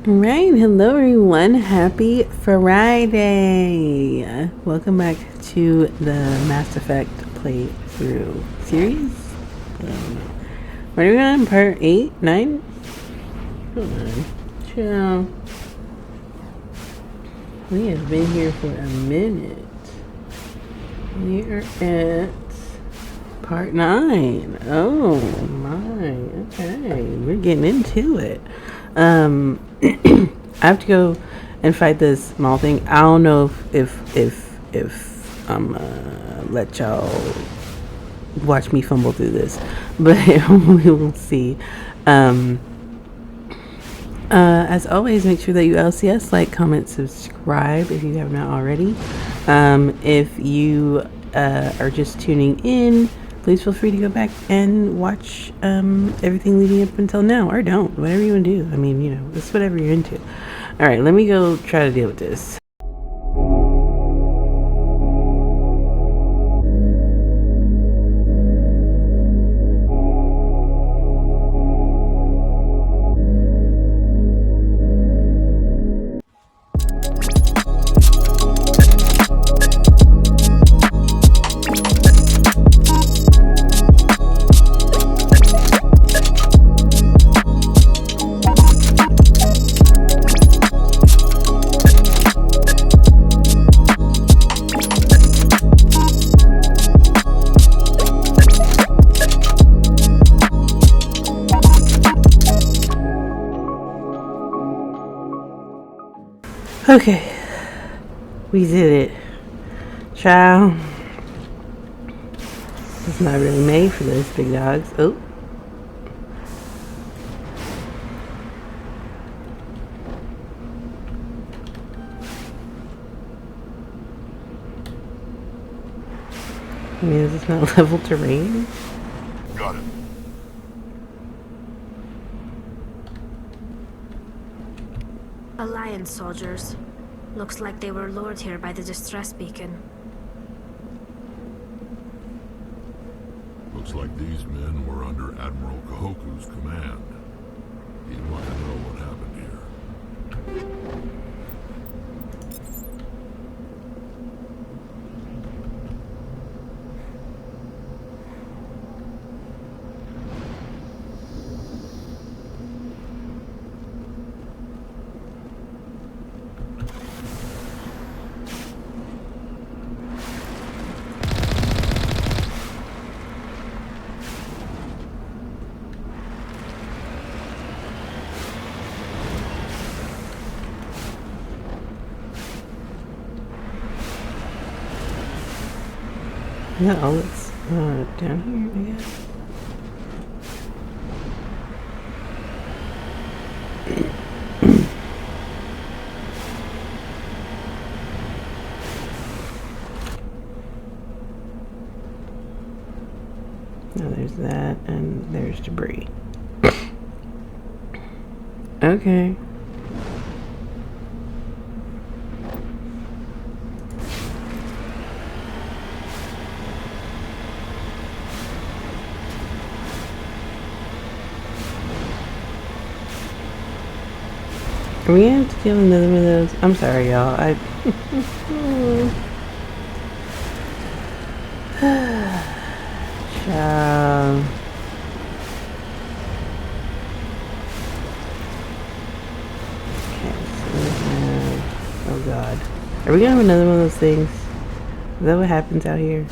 Right, hello everyone. Happy Friday. Welcome back to the Mass Effect playthrough series. What are we on? Part 8? 9? Hold on. Chill. We have been here for a minute. We are at part 9. Oh my. Okay. We're getting into it. I have to go and fight this small thing. I don't know if I'm let y'all watch me fumble through this, but we will see. As always, make sure that you LCS, like, comment, subscribe if you have not already. If you are just tuning in, please feel free to go back and watch everything leading up until now, or don't, whatever you want to do. I mean, you know, it's whatever you're into. All right, let me go try to deal with this. Okay, we did it. Child, it's not really made for this, big dogs. Oh. I mean, is this not level terrain? Got it. Alliance soldiers. Looks like they were lured here by the distress beacon. Looks like these men were under Admiral Kahoku's command. He'd want to know what happened here. No, it's down here, I guess. No, there's that, and there's debris. Okay. Are we gonna have to deal with another one of those? I'm sorry, y'all. Child. Okay, so we have... Oh god. Are we gonna have another one of those things? Is that what happens out here?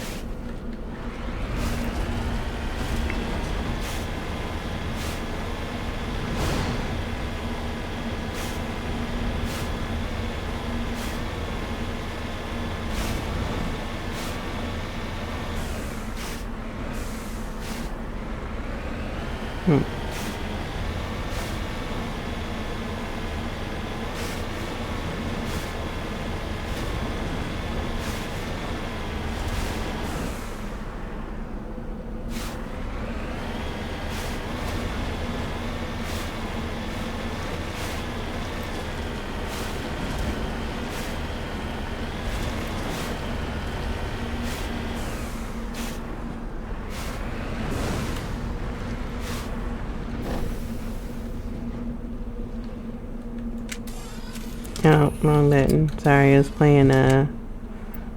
Oh, wrong button. Sorry, I was playing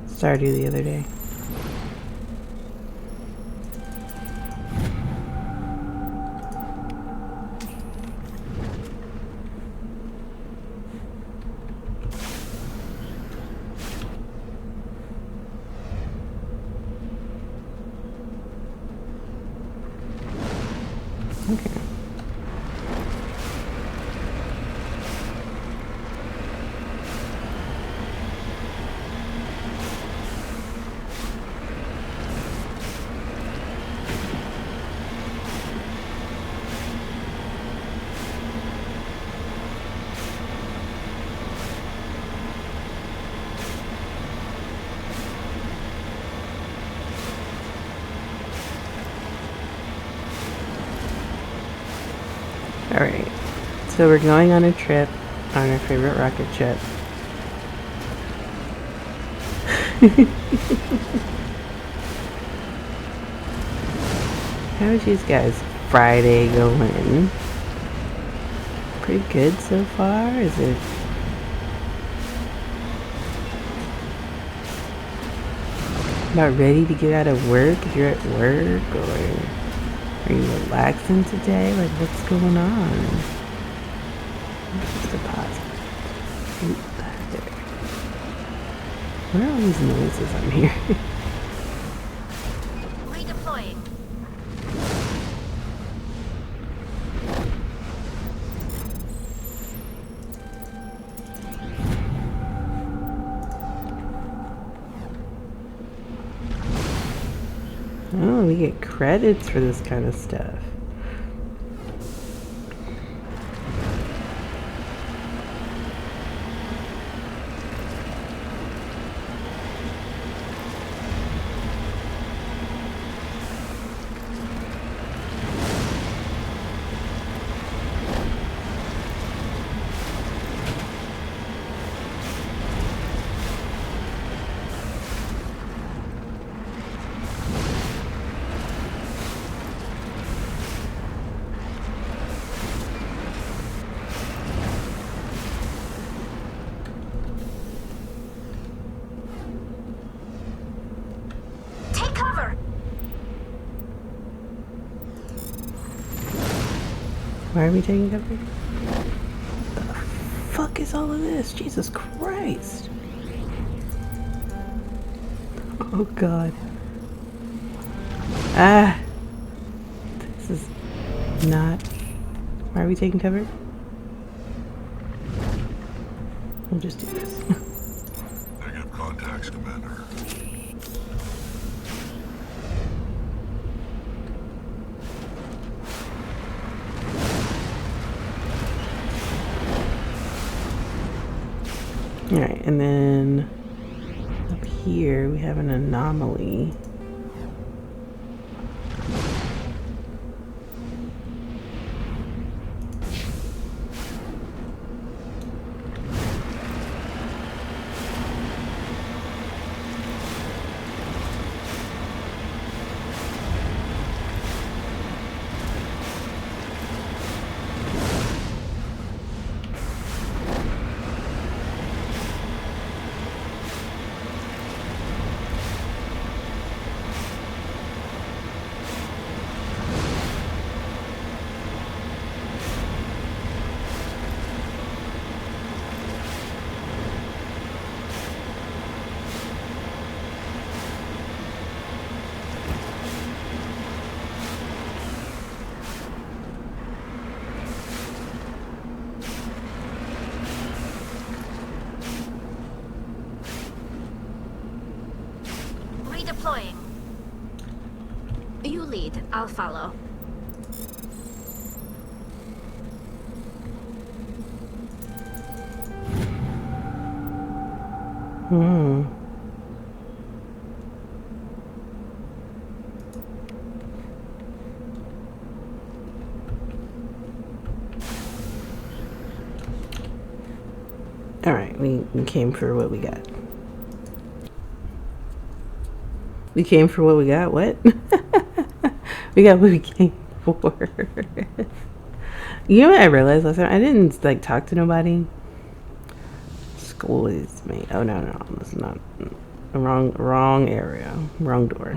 Stardew the other day. Okay. Alright, so we're going on a trip on our favorite rocket ship. How is you guys' Friday going? Pretty good so far? Is it? About ready to get out of work if you're at work, or are you relaxing today? Like, what's going on? Just deposit. There. What are all these noises I'm hearing? Redeploying. Oh, we get credits for this kind of stuff. Take cover. Why are we taking cover? What the fuck is all of this? Jesus Christ. Oh god. Ah. This is not... Why are we taking cover? We'll just do this. Negative contacts, Commander. Alright, and then up here we have an anomaly. Redeploying. You lead, I'll follow. Alright, we came for what we got. We came for what we got? What? We got what we came for. You know what I realized last time? I didn't like talk to nobody. school is made. Oh no, no, that's not. Wrong area. Wrong door.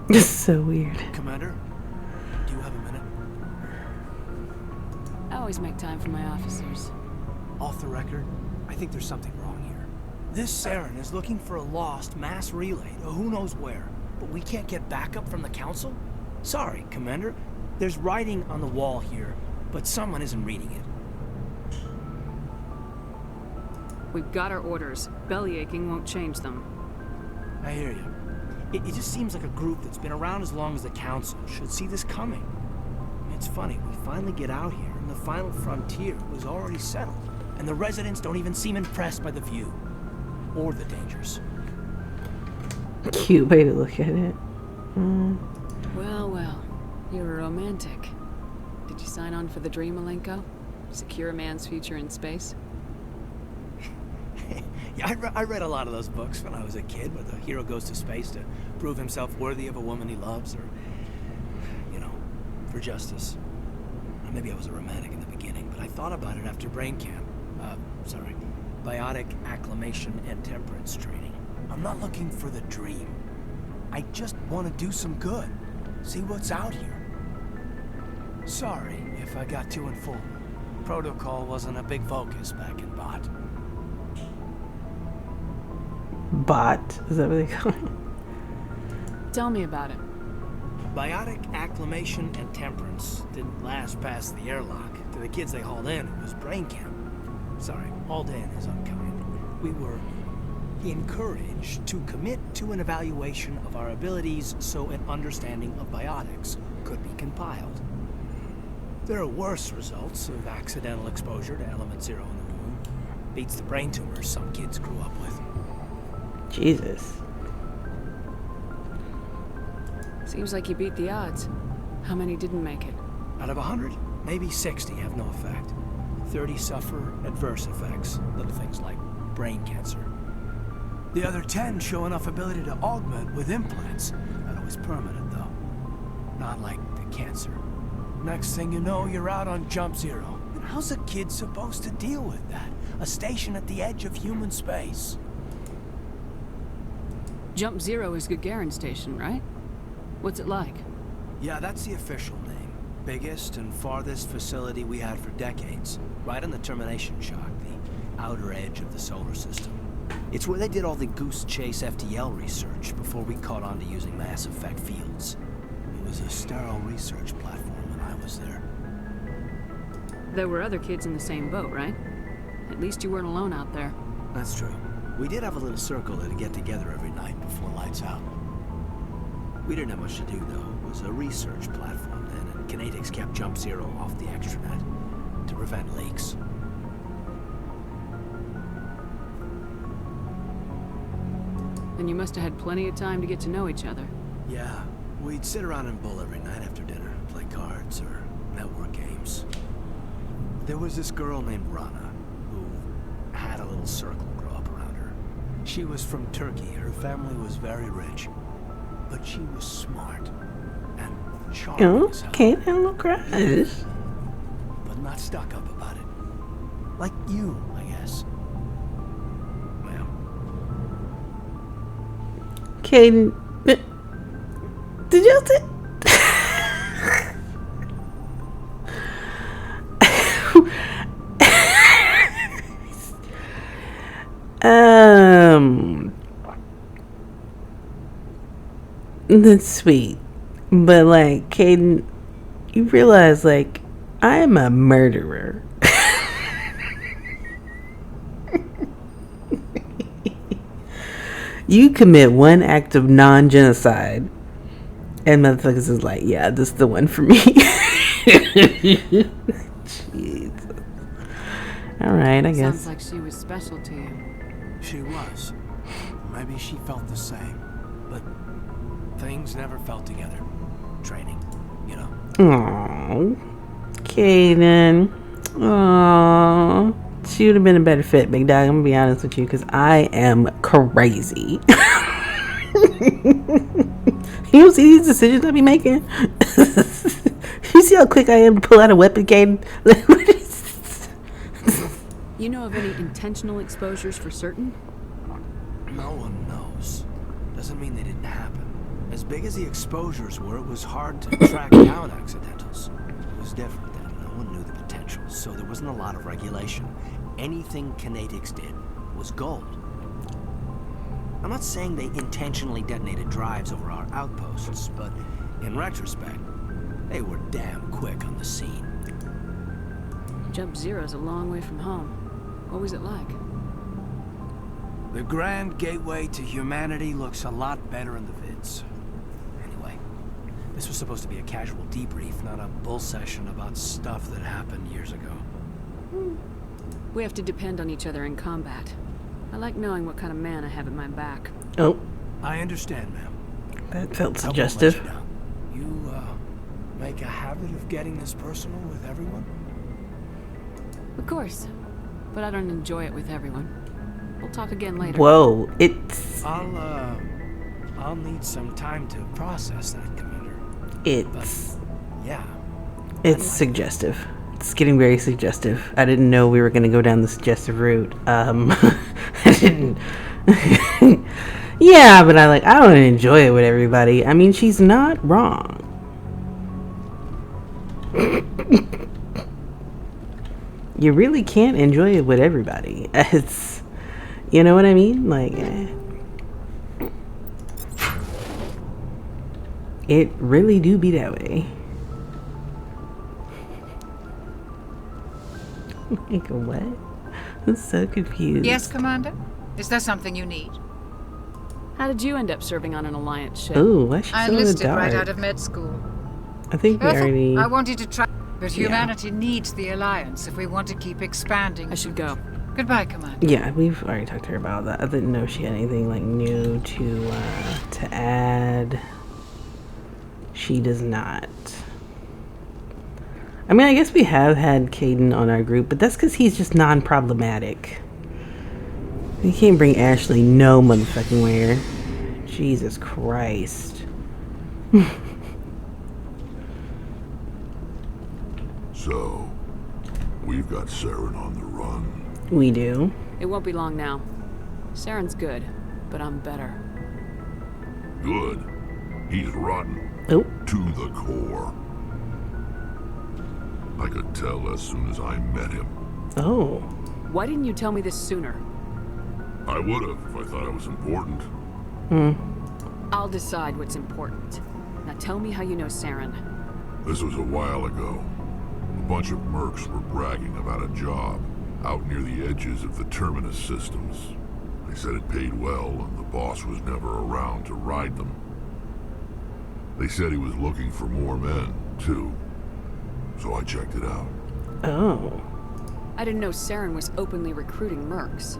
This is so weird. Commander, do you have a minute? I always make time for my officers. Off the record, I think there's something wrong here. This Saren is looking for a lost mass relay to who knows where, but we can't get backup from the Council? Sorry, Commander. There's writing on the wall here, but someone isn't reading it. We've got our orders. Belly aching won't change them. I hear you. It just seems like a group that's been around as long as the Council should see this coming. It's funny, we finally get out here, and the final frontier was already settled, and the residents don't even seem impressed by the view. Or the dangers. Cute way to look at it. Well, well. You're a romantic. Did you sign on for the dream, Malenko? Secure a man's future in space? Yeah, I read a lot of those books when I was a kid, where the hero goes to space to prove himself worthy of a woman he loves, or, you know, for justice. Or maybe I was a romantic in the beginning, but I thought about it after brain camp. Biotic acclimation and temperance training. I'm not looking for the dream. I just want to do some good. See what's out here. Sorry if I got too informal. Protocol wasn't a big focus back in Bot. Bot? Is that what they call it? Tell me about it. Biotic acclimation and temperance didn't last past the airlock. To the kids they hauled in, it was brain camp. Sorry, hauled in is unkind. We were encouraged to commit to an evaluation of our abilities so an understanding of biotics could be compiled. There are worse results of accidental exposure to element 0 in the womb. Beats the brain tumors some kids grew up with. Jesus. Seems like you beat the odds. How many didn't make it? Out of 100, maybe 60 have no effect. 30 suffer adverse effects, little things like brain cancer. The other 10 show enough ability to augment with implants. Not always permanent, though. Not like the cancer. Next thing you know, you're out on Jump Zero. And how's a kid supposed to deal with that? A station at the edge of human space. Jump Zero is Gagarin Station, right? What's it like? Yeah, that's the official name. Biggest and farthest facility we had for decades. Right on the termination shock, the outer edge of the solar system. It's where they did all the Goose Chase FTL research before we caught on to using mass effect fields. It was a sterile research platform when I was there. There were other kids in the same boat, right? At least you weren't alone out there. That's true. We did have a little circle to get together every night before lights out. We didn't have much to do, though. It was a research platform then, and Kinetics kept Jump Zero off the extranet to prevent leaks. Then you must have had plenty of time to get to know each other. Yeah, we'd sit around and bull every night after dinner, play cards or network games. There was this girl named Rana, who had a little circle grow up around her. She was from Turkey. Her family was very rich. But she was smart and charming as hell. Okay, now look crush. But not stuck up about it. Like you, I guess. Well. Caden, did you say? That's sweet, but like, Caden, you realize, like, I'm a murderer. You commit one act of non-genocide, and motherfuckers is like, yeah, this is the one for me. Jesus. All right, I guess. Sounds like she was special to you. She was. Maybe she felt the same. But things never felt together. training, you know. Aww. Kaden. Aww. She would have been a better fit, big dog. I'm gonna be honest with you, because I am crazy. You don't see these decisions I be making? You see how quick I am to pull out a weapon, Kaden? You know of any intentional exposures for certain? No one knows. Doesn't mean they didn't happen. As big as the exposures were, it was hard to track down accidentals. It was different then. No one knew the potential, so there wasn't a lot of regulation. Anything kinetics did was gold. I'm not saying they intentionally detonated drives over our outposts, but in retrospect, they were damn quick on the scene. Jump Zero's a long way from home. What was it like? The grand gateway to humanity looks a lot better in the vids. Anyway, this was supposed to be a casual debrief, not a bull session about stuff that happened years ago. We have to depend on each other in combat. I like knowing what kind of man I have at my back. Oh, I understand, ma'am. that felt I won't suggestive. let you down. You, make a habit of getting this personal with everyone? Of course. But I don't enjoy it with everyone. We'll talk again later. Whoa, it's I'll need some time to process that, Commander. Yeah. it's suggestive. It's getting very suggestive. I didn't know we were going to go down the suggestive route. I didn't. Yeah, but I don't enjoy it with everybody. I mean, she's not wrong. You really can't enjoy it with everybody. It's, you know what I mean? Like, it really do be that way. Like, what? I'm so confused. Yes, Commander? Is there something you need? How did you end up serving on an Alliance ship? Ooh, why is she I so in the enlisted dark? right out of med school. I think we already... I wanted to try, but Yeah. humanity needs the Alliance if we want to keep expanding. I should go. Goodbye, Commander. Yeah, we've already talked to her about that. I didn't know she had anything like new to add. She does not. I mean, I guess we have had Caden on our group, but that's because he's just non-problematic. You can't bring Ashley no motherfucking where. Jesus Christ. So, we've got Saren on the run. We do. It won't be long now. Saren's good, but I'm better. Good. He's rotten. Oh. To the core. I could tell as soon as I met him. Oh. Why didn't you tell me this sooner? I would have if I thought it was important. I'll decide what's important. Now tell me how you know Saren. This was a while ago. A bunch of mercs were bragging about a job out near the edges of the terminus systems. They said it paid well and the boss was never around to ride them. They said he was looking for more men, too. So I checked it out. Oh. I didn't know Saren was openly recruiting mercs.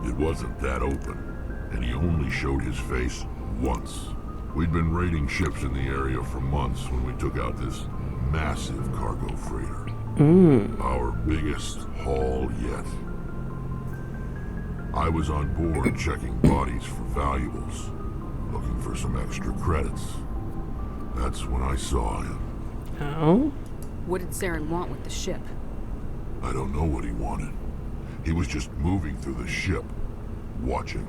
It wasn't that open, and he only showed his face once. We'd been raiding ships in the area for months when we took out this massive cargo freighter. Our biggest haul yet. I was on board checking bodies for valuables, looking for some extra credits. That's when I saw him. Oh? What did Saren want with the ship? I don't know what he wanted. He was just moving through the ship, watching.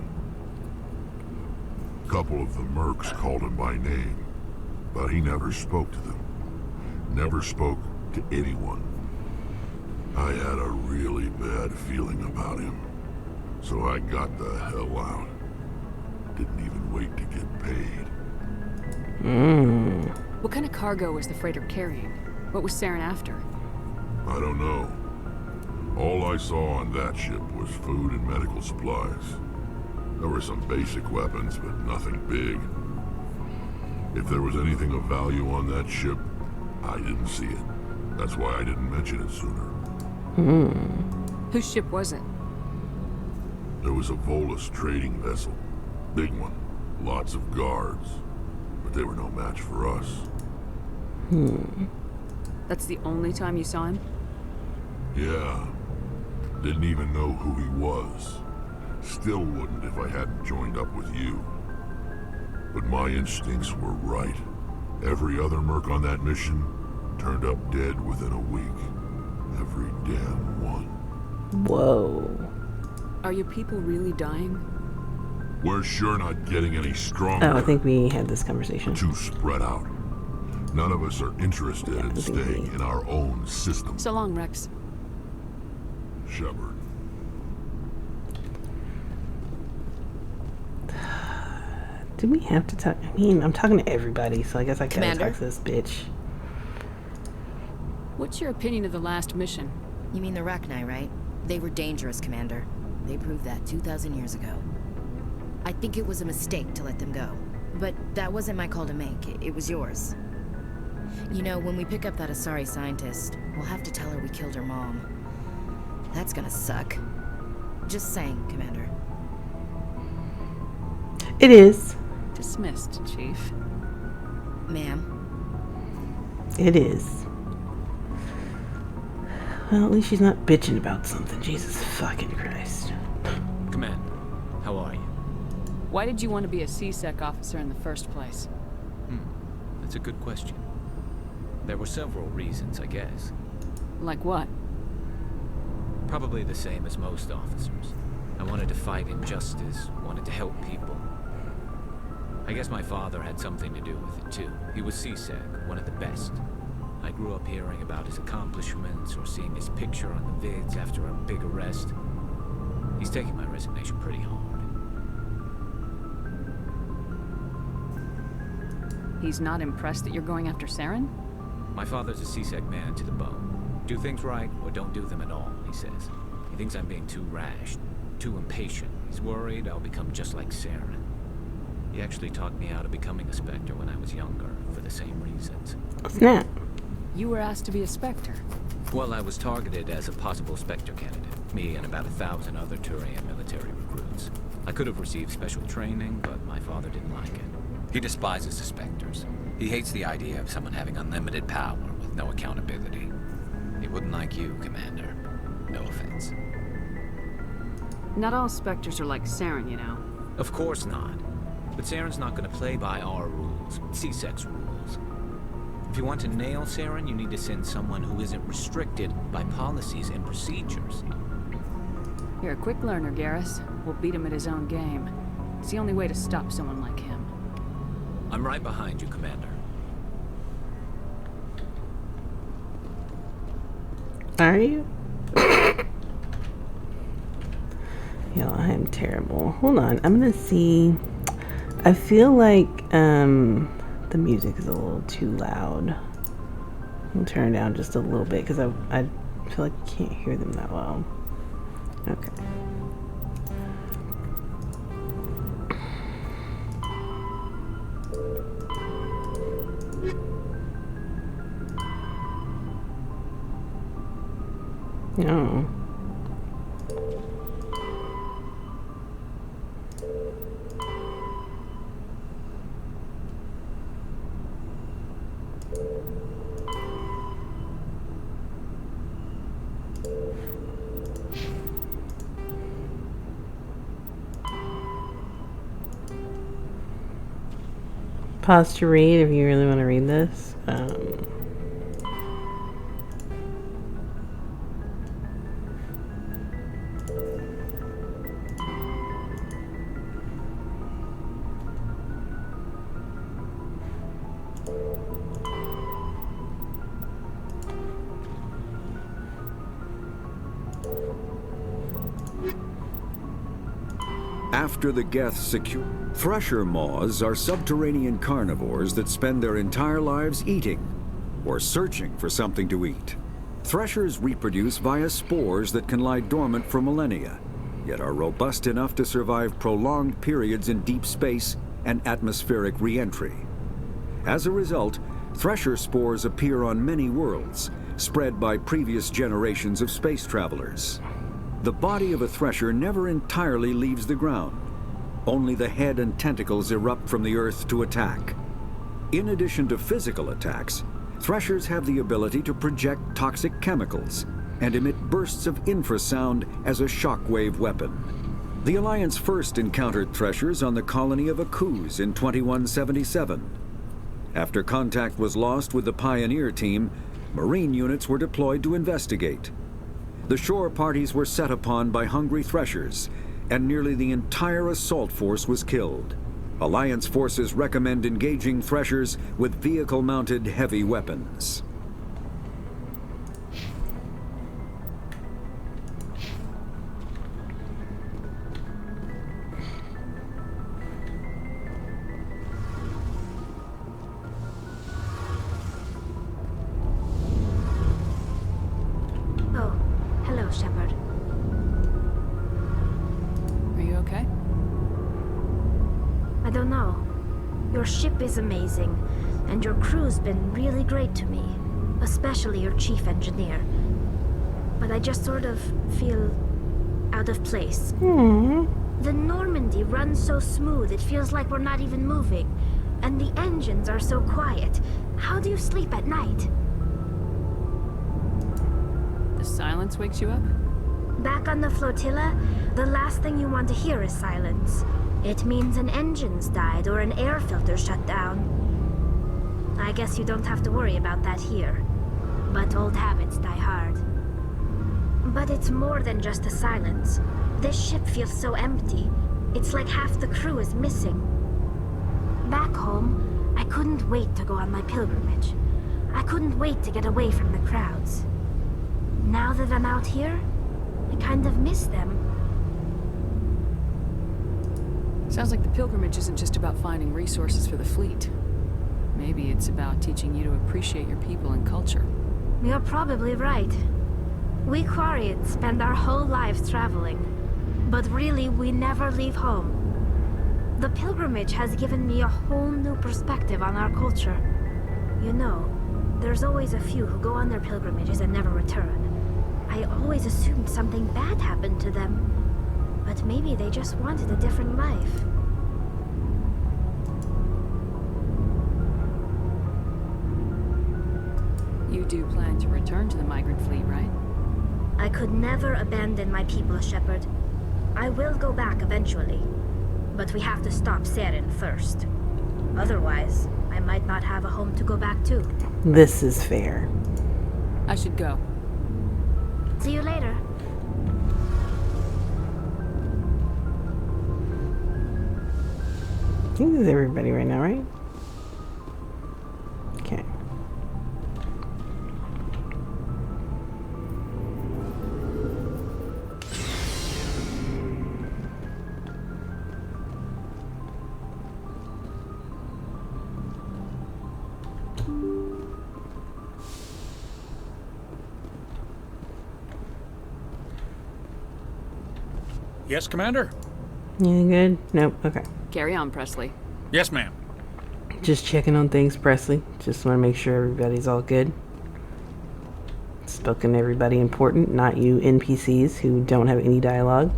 A couple of the mercs called him by name, but he never spoke to them. Never spoke to anyone. I had a really bad feeling about him, so I got the hell out. Didn't even wait to get paid. What kind of cargo was the freighter carrying? What was Saren after? I don't know. All I saw on that ship was food and medical supplies. There were some basic weapons, but nothing big. If there was anything of value on that ship, I didn't see it. That's why I didn't mention it sooner. Whose ship was it? There was a Volus trading vessel. Big one. Lots of guards. but they were no match for us. That's the only time you saw him? Yeah. Didn't even know who he was. Still wouldn't if I hadn't joined up with you. But my instincts were right. Every other merc on that mission turned up dead within a week. Every damn one. Whoa. Are your people really dying? We're sure not getting any stronger. Oh, I think we had this conversation. Too spread out. None of us are interested in staying in our own system. So long, Rex. Shepard. Do we have to talk? I mean, I'm talking to everybody, so I guess I gotta Commander? talk to this bitch. What's your opinion of the last mission? You mean the Rachni, right? They were dangerous, Commander. They proved that 2,000 years ago. I think it was a mistake to let them go. But that wasn't my call to make. It was yours. You know, when we pick up that Asari scientist, we'll have to tell her we killed her mom. That's gonna suck. Just saying, Commander. It is. Dismissed, Chief. Ma'am. It is. Well, at least she's not bitching about something. Jesus fucking Christ. Commander, how are you? Why did you want to be a C-Sec officer in the first place? That's a good question. There were several reasons, I guess. Like what? Probably the same as most officers. I wanted to fight injustice, wanted to help people. I guess my father had something to do with it too. He was C-Sec, one of the best. I grew up hearing about his accomplishments or seeing his picture on the vids after a big arrest. He's taking my resignation pretty hard. He's not impressed that you're going after Saren? My father's a C-Sec man to the bone. Do things right or don't do them at all, he says. He thinks I'm being too rash, too impatient. He's worried I'll become just like Saren. He actually talked me out of becoming a Spectre when I was younger, for the same reasons. Snap. You were asked to be a Spectre. Well, I was targeted as a possible Spectre candidate. Me and about 1,000 other Turian military recruits. I could have received special training, but my father didn't like it. He despises the Spectres. He hates the idea of someone having unlimited power with no accountability. He wouldn't like you, Commander. No offense. Not all Spectres are like Saren, you know. Of course not. But Saren's not going to play by our rules, C-Sec's rules. If you want to nail Saren, you need to send someone who isn't restricted by policies and procedures. You're a quick learner, Garrus. We'll beat him at his own game. It's the only way to stop someone like him. I'm right behind you, Commander. Are you? Yo, I am terrible. Hold on. I'm gonna see. I feel like the music is a little too loud. I'll turn it down just a little bit because I feel like I can't hear them that well. Okay. No. Pause to read if you really want to read this. After the Geth secure, thresher maws are subterranean carnivores that spend their entire lives eating or searching for something to eat. Threshers reproduce via spores that can lie dormant for millennia, yet are robust enough to survive prolonged periods in deep space and atmospheric re-entry. As a result, thresher spores appear on many worlds, spread by previous generations of space travelers. The body of a thresher never entirely leaves the ground. Only the head and tentacles erupt from the earth to attack. In addition to physical attacks, Threshers have the ability to project toxic chemicals and emit bursts of infrasound as a shockwave weapon. The Alliance first encountered Threshers on the colony of Akuz in 2177. After contact was lost with the Pioneer team, Marine units were deployed to investigate. The shore parties were set upon by hungry Threshers, and nearly the entire assault force was killed. Alliance forces recommend engaging Threshers with vehicle-mounted heavy weapons. Oh, hello, Shepard. Are you okay? I don't know. Your ship is amazing, and your crew's been really great to me, especially your chief engineer. But I just sort of feel out of place. The Normandy runs so smooth it feels like we're not even moving, and the engines are so quiet. How do you sleep at night? The silence wakes you up? Back on the flotilla, the last thing you want to hear is silence. It means an engine's died or an air filter shut down. I guess you don't have to worry about that here. But old habits die hard. But it's more than just the silence. This ship feels so empty. It's like half the crew is missing. Back home, I couldn't wait to go on my pilgrimage. I couldn't wait to get away from the crowds. Now that I'm out here, I kind of miss them. Sounds like the pilgrimage isn't just about finding resources for the fleet. Maybe it's about teaching you to appreciate your people and culture. You're probably right. We Quarians spend our whole lives traveling, but really we never leave home. The pilgrimage has given me a whole new perspective on our culture. You know, there's always a few who go on their pilgrimages and never return. I always assumed something bad happened to them, but maybe they just wanted a different life. You do plan to return to the migrant fleet, right? I could never abandon my people, Shepard. I will go back eventually, but we have to stop Saren first. Otherwise, I might not have a home to go back to. This is fair. I should go. See you later. I think this is everybody right now, right? Okay. Yes, Commander? You good? Nope. Okay. Carry on, Presley. Yes, ma'am. Just checking on things, Presley. Just want to make sure everybody's all good. Spoken to everybody important, not you NPCs who don't have any dialogue.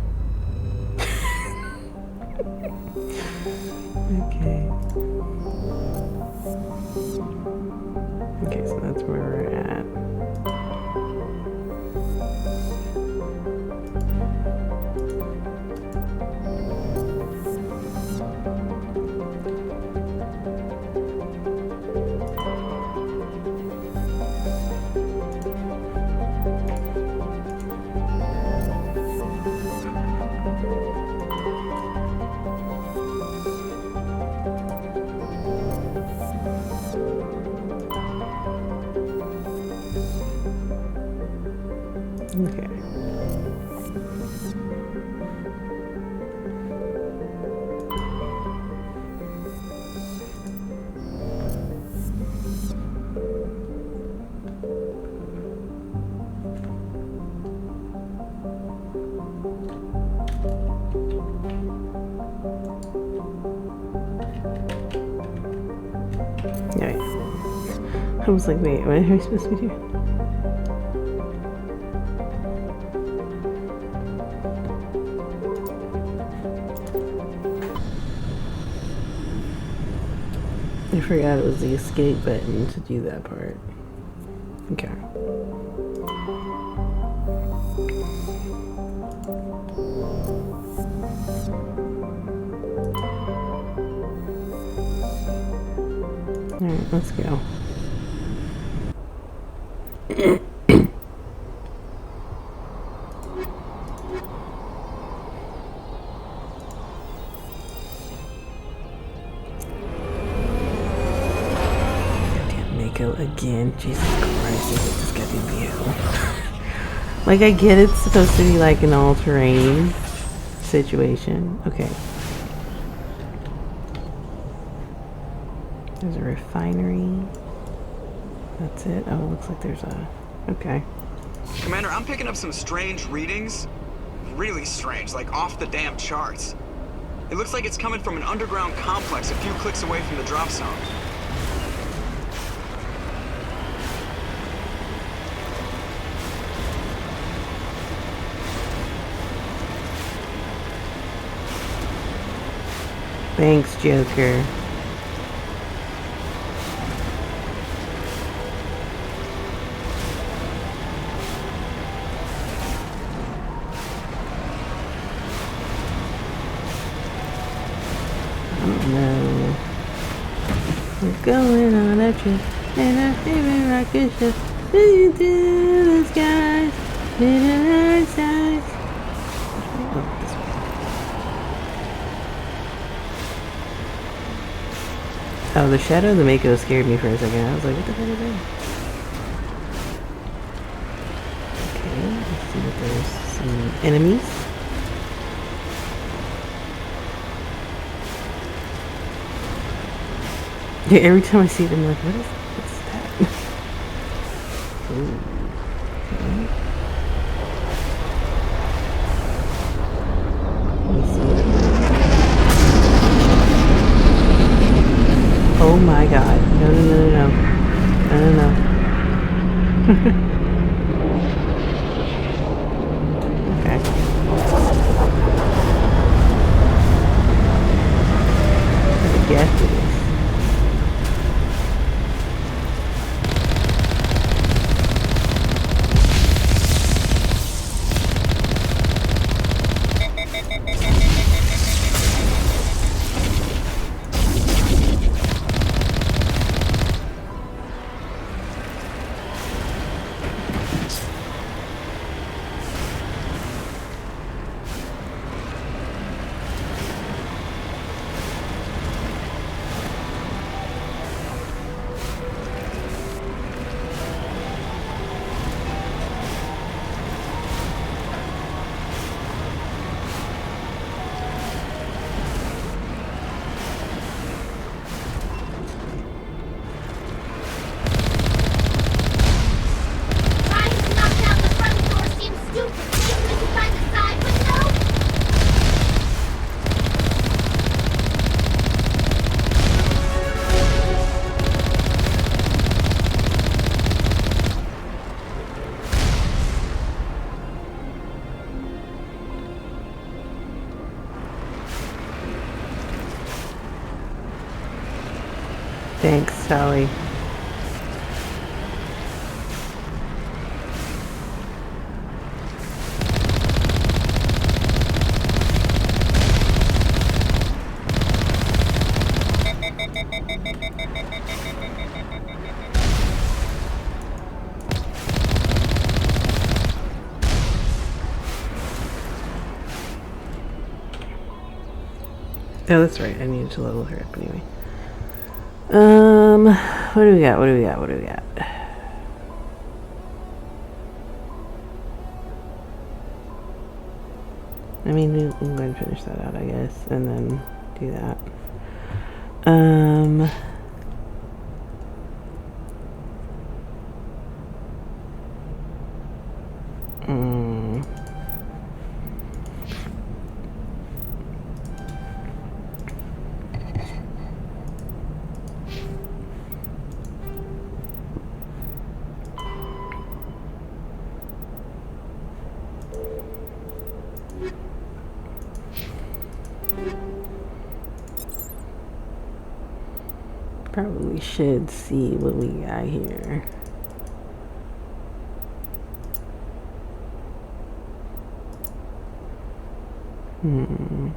Okay. Okay, so that's where we're at. Okay. Alright. I was like, wait, what am I supposed to be doing? I forgot it was the escape button to do that part. Okay. Alright, let's go. Again, Jesus Christ, I hate this goddamn vehicle. Like, I get it's supposed to be like an all-terrain situation. Okay. There's a refinery. That's it. Oh, it looks like there's a... Okay. Commander, I'm picking up some strange readings. Really strange, like off the damn charts. It looks like it's coming from an underground complex a few clicks away from the drop zone. Thanks, Joker. Oh no. We're going on a trip in our favorite rocket ship into the skies, in our sides. Oh, this way. Oh, the shadow of the Mako scared me for a second. I was like, what the heck is that? Okay, let's see if there's some enemies. Yeah, every time I see them, I'm like, what's that? Ooh. Okay. Let me see. Oh my god. No, no, no, no, no. No, no, no. Okay. I guess it is. Thanks, Sally. Oh, that's right. I needed to level her up anyway. What do we got? What do we got? What do we got? I mean, I'm going to finish that out, I guess, and then do that. probably should see what we got here. Ugh.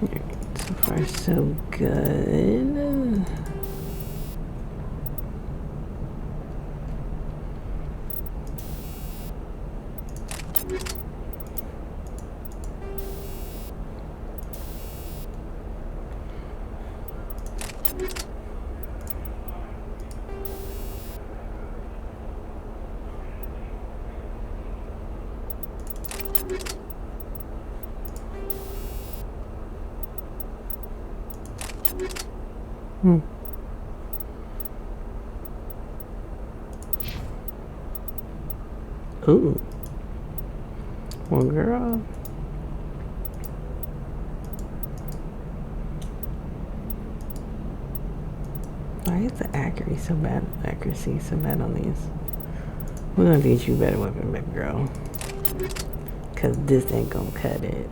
Okay. So far, so good. Ooh. Well, girl. Why is the accuracy so bad? Accuracy so bad on these. We're gonna get you a better weapon, baby girl. Cause this ain't gonna cut it.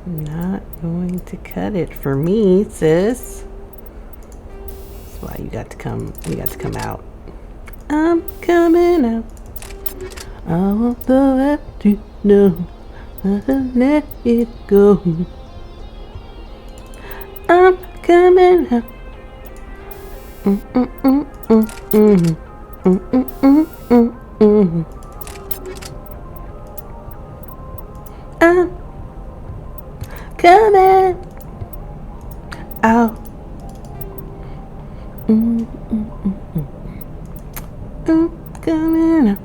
Not going to cut it for me, sis. That's why you got to come out. I'm coming out. I want the left to know. I'll let it go. I'm coming out. I'm coming out. I'm coming out.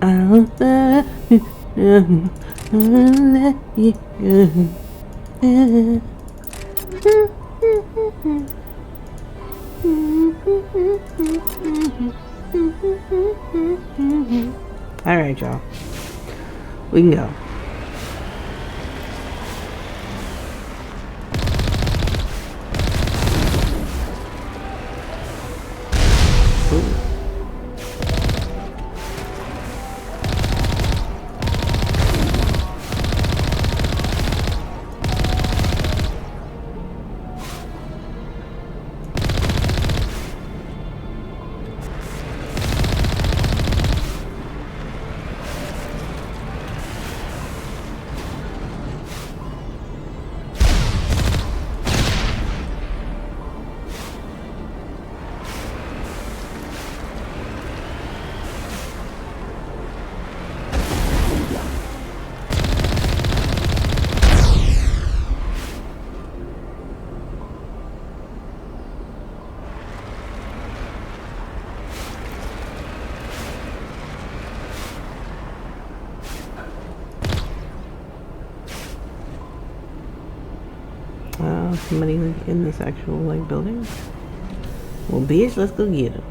I'll let you know. I'll let you go. All right, y'all. We can go. Oh, somebody in this actual like building? Well, bitch, let's go get him.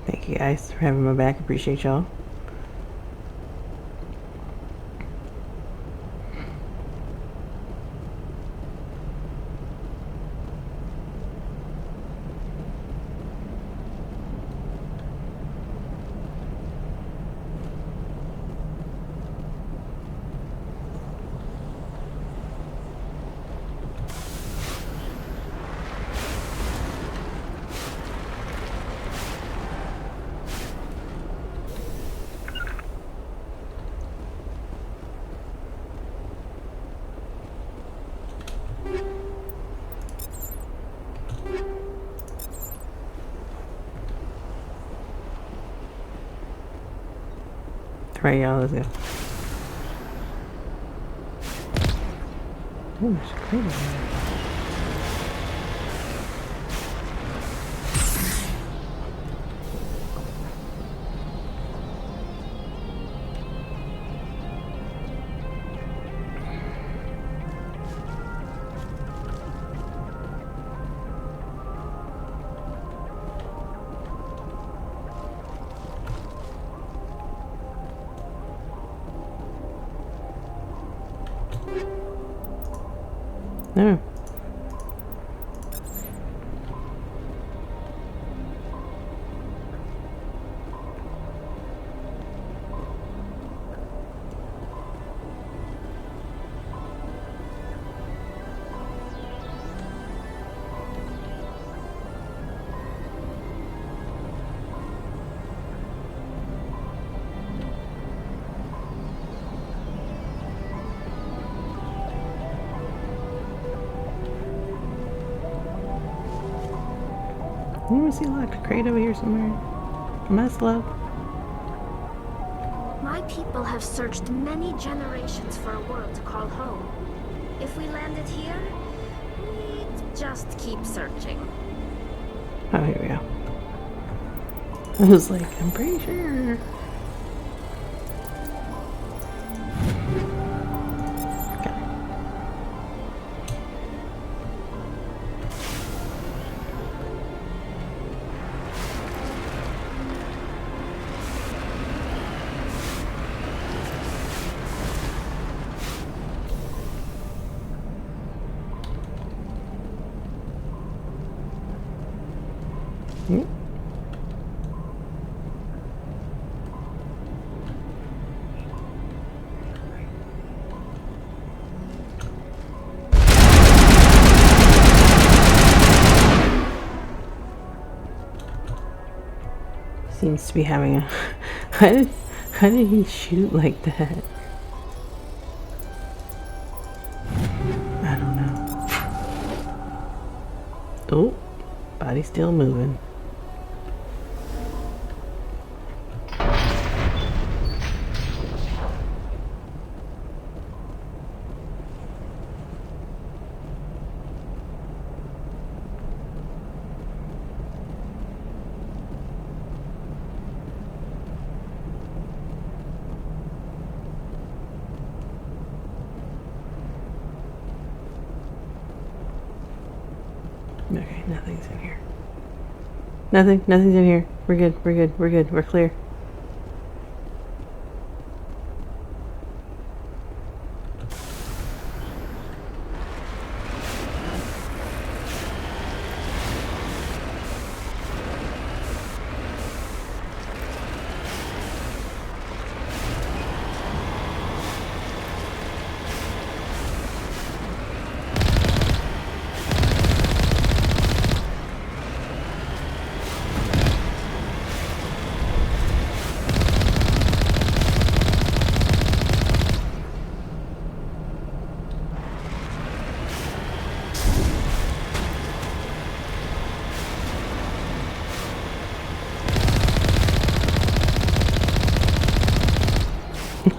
Thank you guys for having my back. Appreciate y'all. Right, y'all, let's go. Oh, it's crazy. No. You see like a crate over here somewhere? Am I slow? My people have searched many generations for a world to call home. If we landed here, we'd just keep searching. Oh, here we go. I was like, I'm pretty sure. Seems to be having a how did he shoot like that? I don't know. Oh, body's still moving. Okay, nothing's in here. Nothing's in here. We're good, we're clear.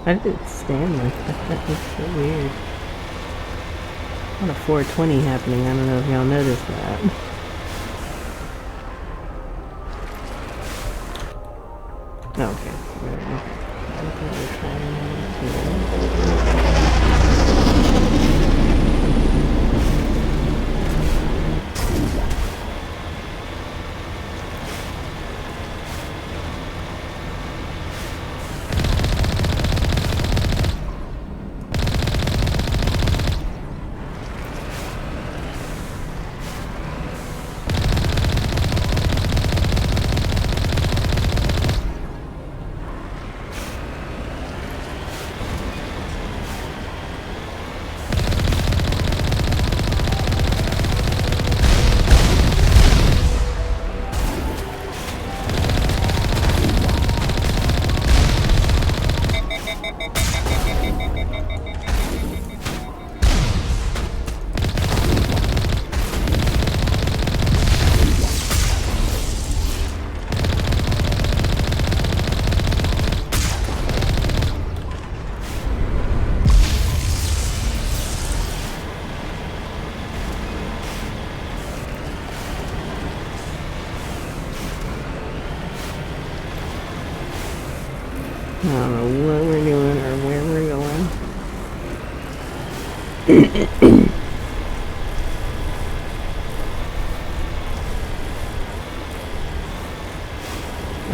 I didn't stand like that. That was so weird. What a 420 happening. I don't know if y'all noticed that. Okay. I don't know what we're doing or where we're going.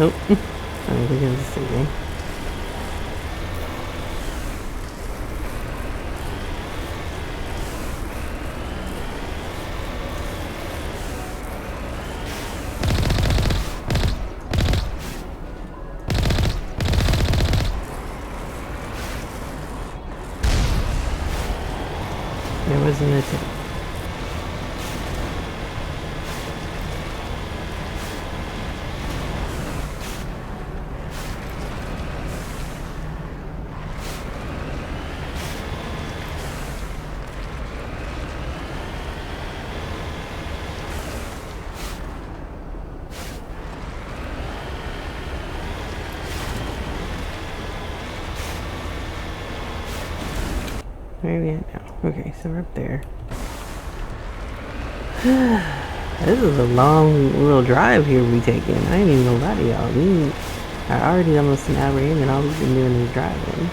Oh, I think it's the same. There was an attempt. Where are we at now? Okay, so we're up there. This is a long little drive here we taking. I ain't even gonna lie to y'all. We are already almost an hour in and all we've been doing is driving.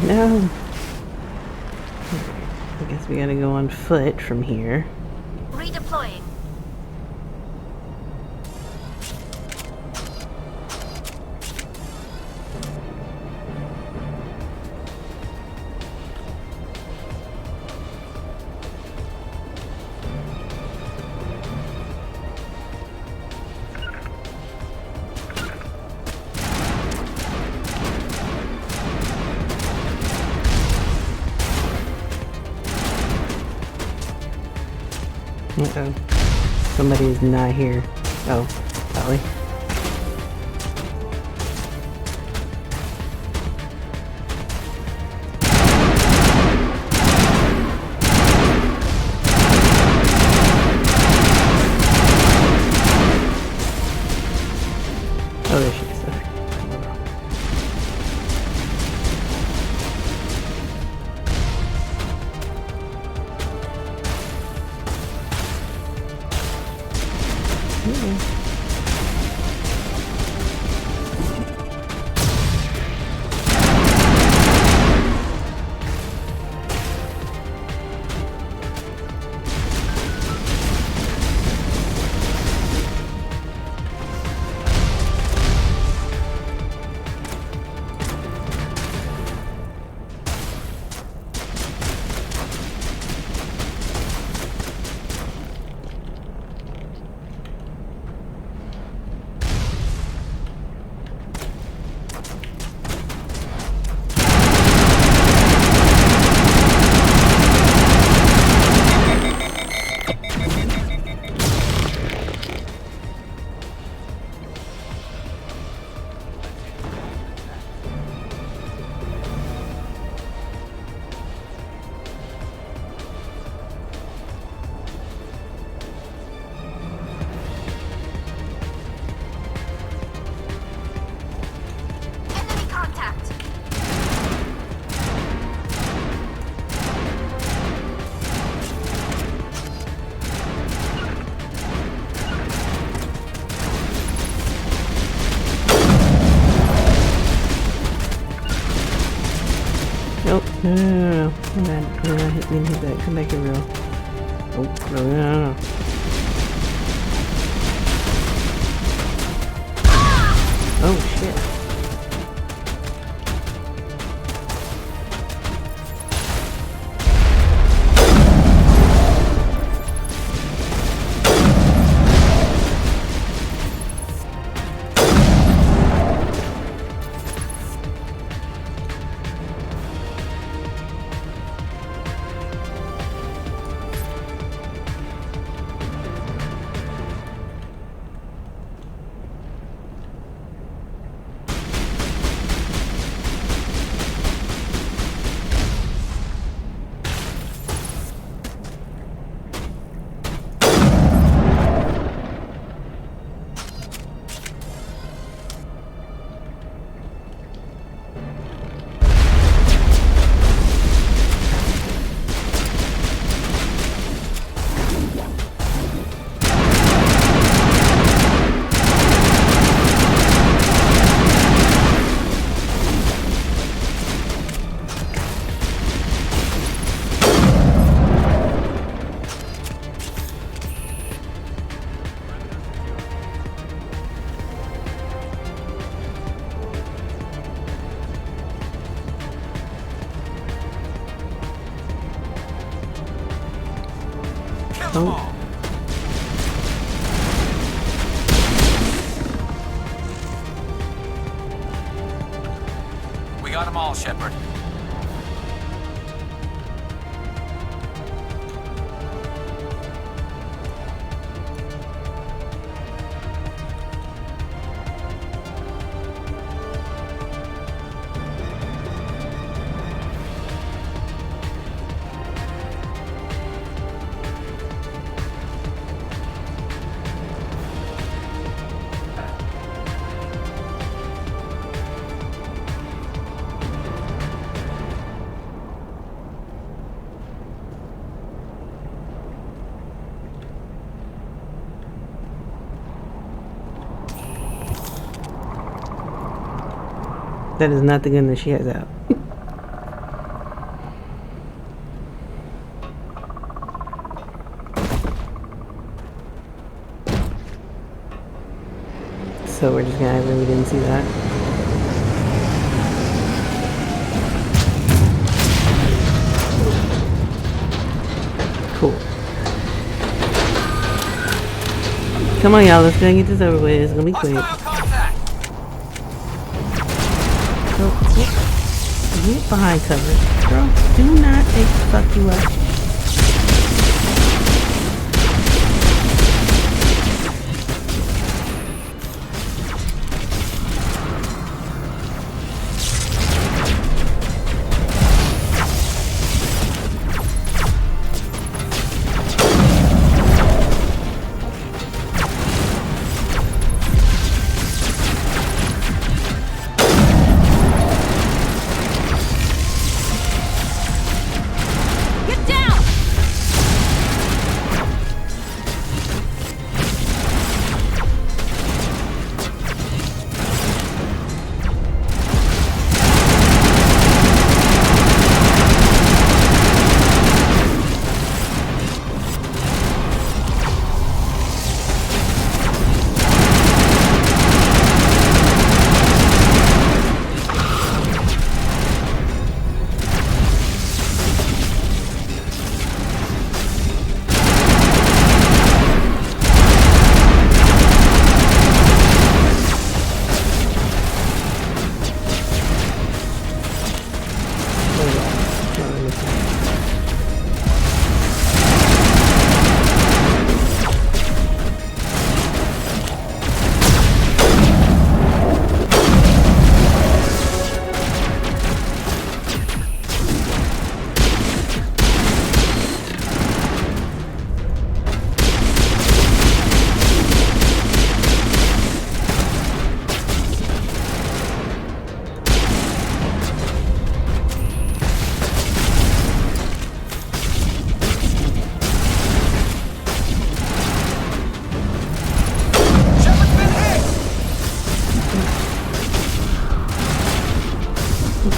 No. I guess we gotta go on foot from here. Redeploying. Uh-oh. Somebody's not here. Oh, probably. Oh, there she is. No. Come on, hit that. Come back here, real. Oh, no. Oh, shit. Oh. We got them all, Shepard. That is not the gun that she has out. So we're just gonna act like we didn't see that. Cool. Come on, y'all. Let's go and get this over with. It's gonna be quick. Get behind cover. Girl, do not fuck you up.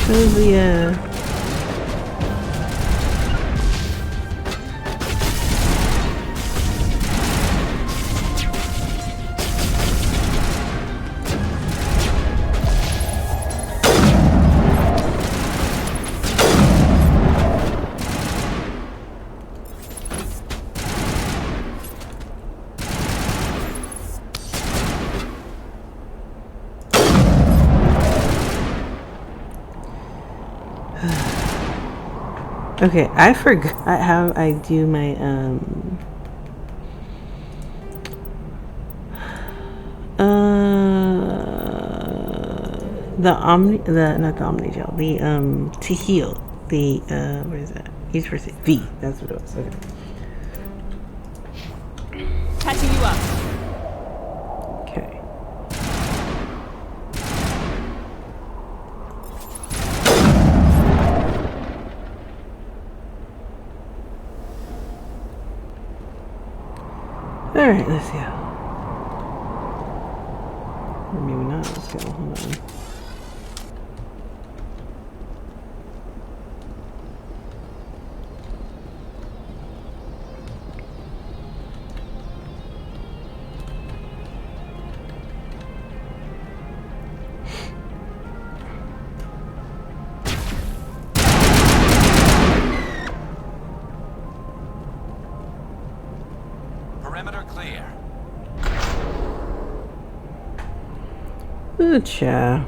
Where's the Okay, I forgot how I do my not the omni gel, the to heal, the what is that? Use for V. That's what it was. Okay. Catching you up. Okay. All right, let's go. Or maybe not. Let's go. Hold on. Perimeter clear. Ooh, cha.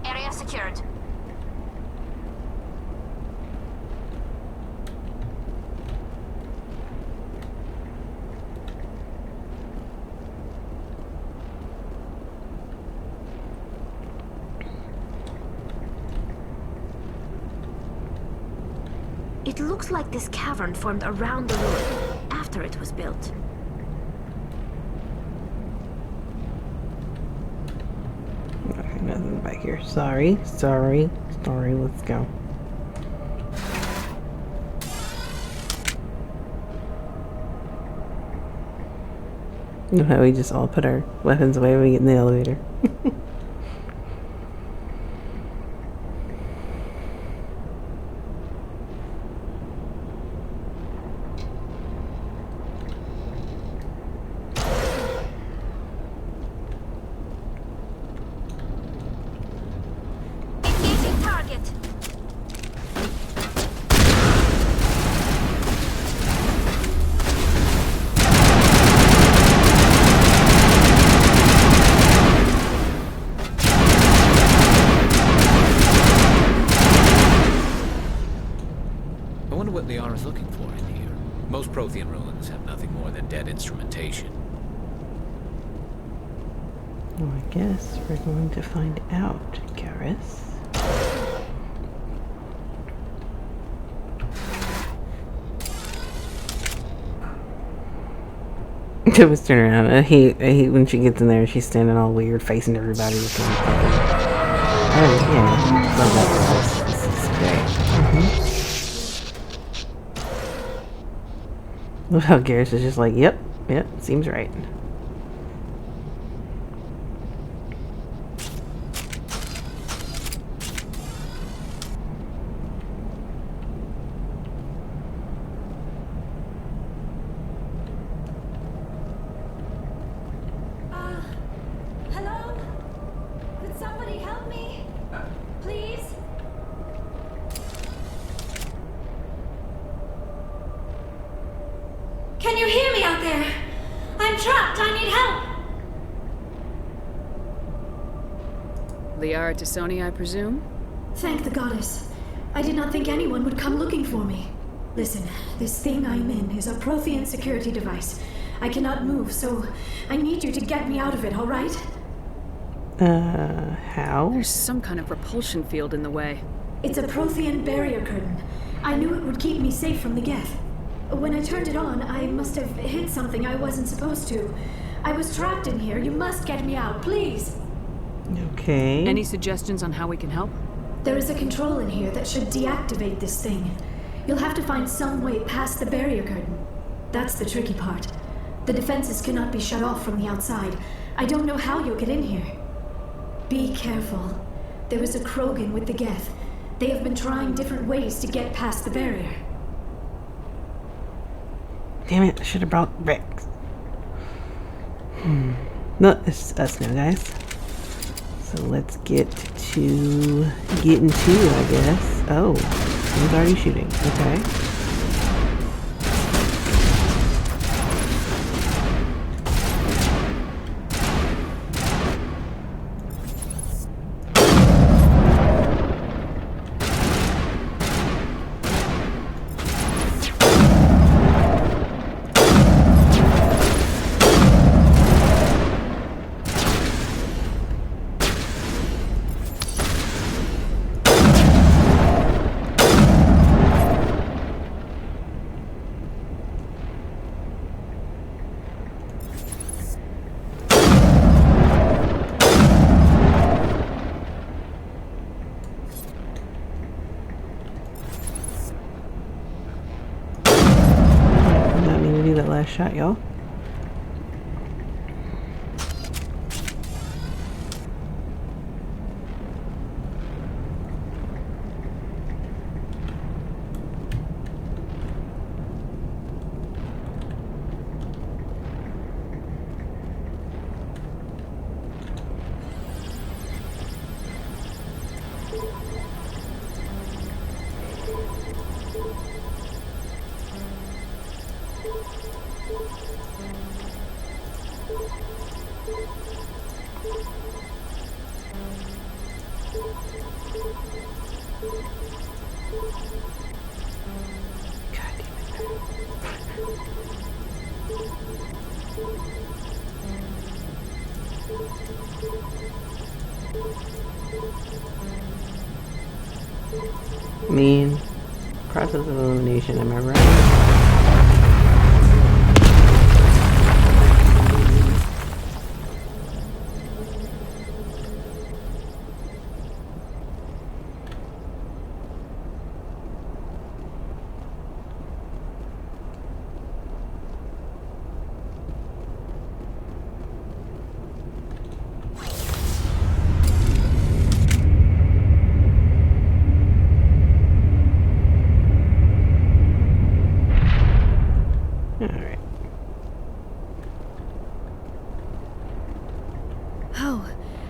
Area secured. It looks like this cavern formed around the ruin after it was built. Okay, nothing back here. Sorry. Let's go. You know how we just all put our weapons away when we get in the elevator. Engaging target. I wonder what Liara is looking for in here. Most Prothean ruins have nothing more than dead instrumentation. Well, I guess we're going to find out, Garrus. It was turn around. I hate when she gets in there. She's standing all weird, facing everybody. Oh yeah, love that voice. This is great. Love how Garrus is just like, yep, seems right. Hello? Could somebody help me? Please? Can you hear me out there? I'm trapped. I need help. Liara Tassoni, I presume? Thank the goddess. I did not think anyone would come looking for me. Listen, this thing I'm in is a Prothean security device. I cannot move, so I need you to get me out of it, all right? How? There's some kind of repulsion field in the way. It's a Prothean barrier curtain. I knew it would keep me safe from the Geth. When I turned it on, I must have hit something I wasn't supposed to. I was trapped in here. You must get me out, please. Okay. Any suggestions on how we can help? There is a control in here that should deactivate this thing. You'll have to find some way past the barrier curtain. That's the tricky part. The defenses cannot be shut off from the outside. I don't know how you'll get in here. Be careful. There is a Krogan with the Geth. They have been trying different ways to get past the barrier. Damn it, I should have brought Rex. No, it's us now, guys. So let's get to getting to, I guess. Oh, he's already shooting. Okay. Shot, y'all. Mean process of elimination, am I right?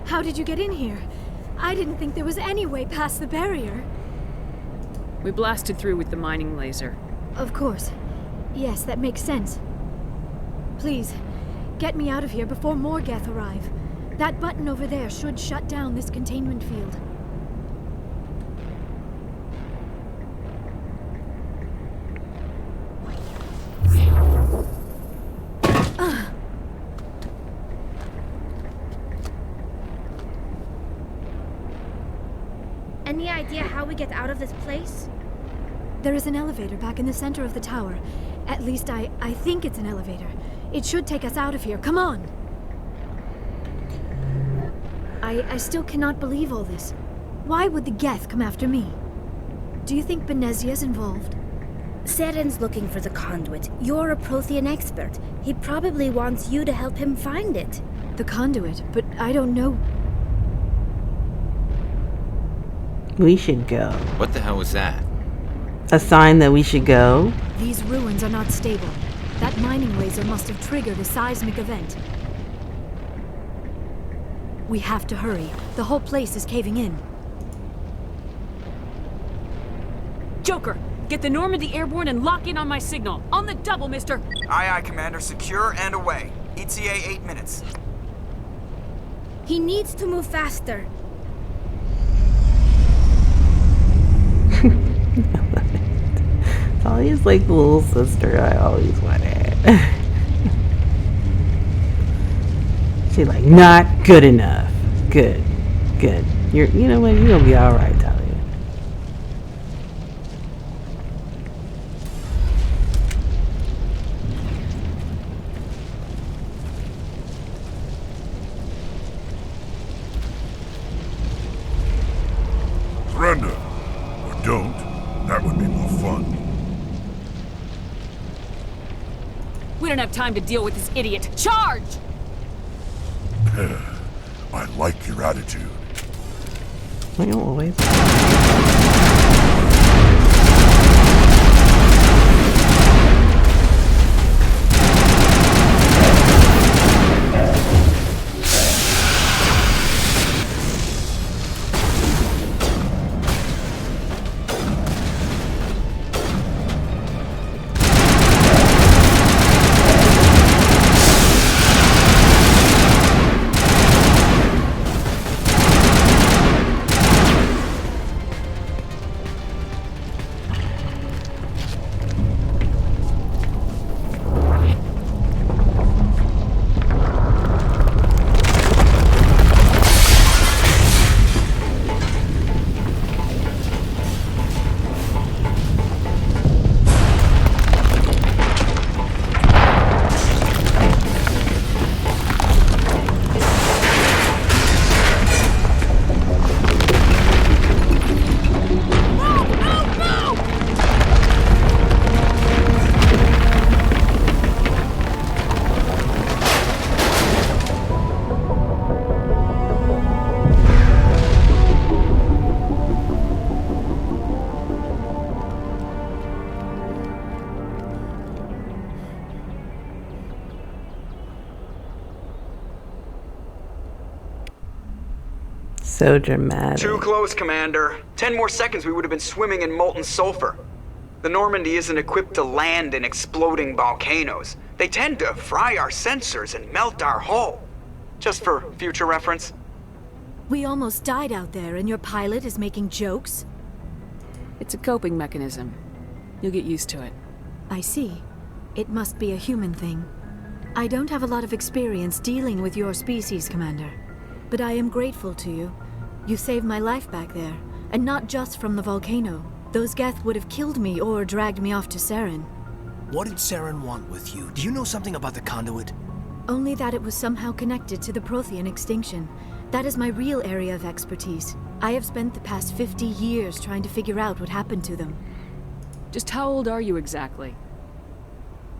How did you get in here? I didn't think there was any way past the barrier. We blasted through with the mining laser. Of course. Yes, that makes sense. Please, get me out of here before more Geth arrive. That button over there should shut down this containment field. Any idea how we get out of this place? There is an elevator back in the center of the tower. At least I think it's an elevator. It should take us out of here. Come on! I still cannot believe all this. Why would the Geth come after me? Do you think Benezia's involved? Saren's looking for the conduit. You're a Prothean expert. He probably wants you to help him find it. The conduit? But I don't know... We should go. What the hell was that? A sign that we should go? These ruins are not stable. That mining laser must have triggered a seismic event. We have to hurry. The whole place is caving in. Joker, get the Normandy airborne and lock in on my signal. On the double, mister! Aye, aye, Commander. Secure and away. ETA 8 minutes. He needs to move faster. Talia's like the little sister I always wanted. She's like, not good enough. Good. Good. You know what? You're gonna be alright, Talia. don't have time to deal with this idiot. Charge! I like your attitude. We don't always. So dramatic. Too close, Commander. 10 more seconds we would have been swimming in molten sulfur. The Normandy isn't equipped to land in exploding volcanoes. They tend to fry our sensors and melt our hull. Just for future reference. We almost died out there, and your pilot is making jokes? It's a coping mechanism. You'll get used to it. I see. It must be a human thing. I don't have a lot of experience dealing with your species, Commander. But I am grateful to you. You saved my life back there, and not just from the volcano. Those Geth would have killed me or dragged me off to Saren. What did Saren want with you? Do you know something about the conduit? Only that it was somehow connected to the Prothean extinction. That is my real area of expertise. I have spent the past 50 years trying to figure out what happened to them. Just how old are you exactly?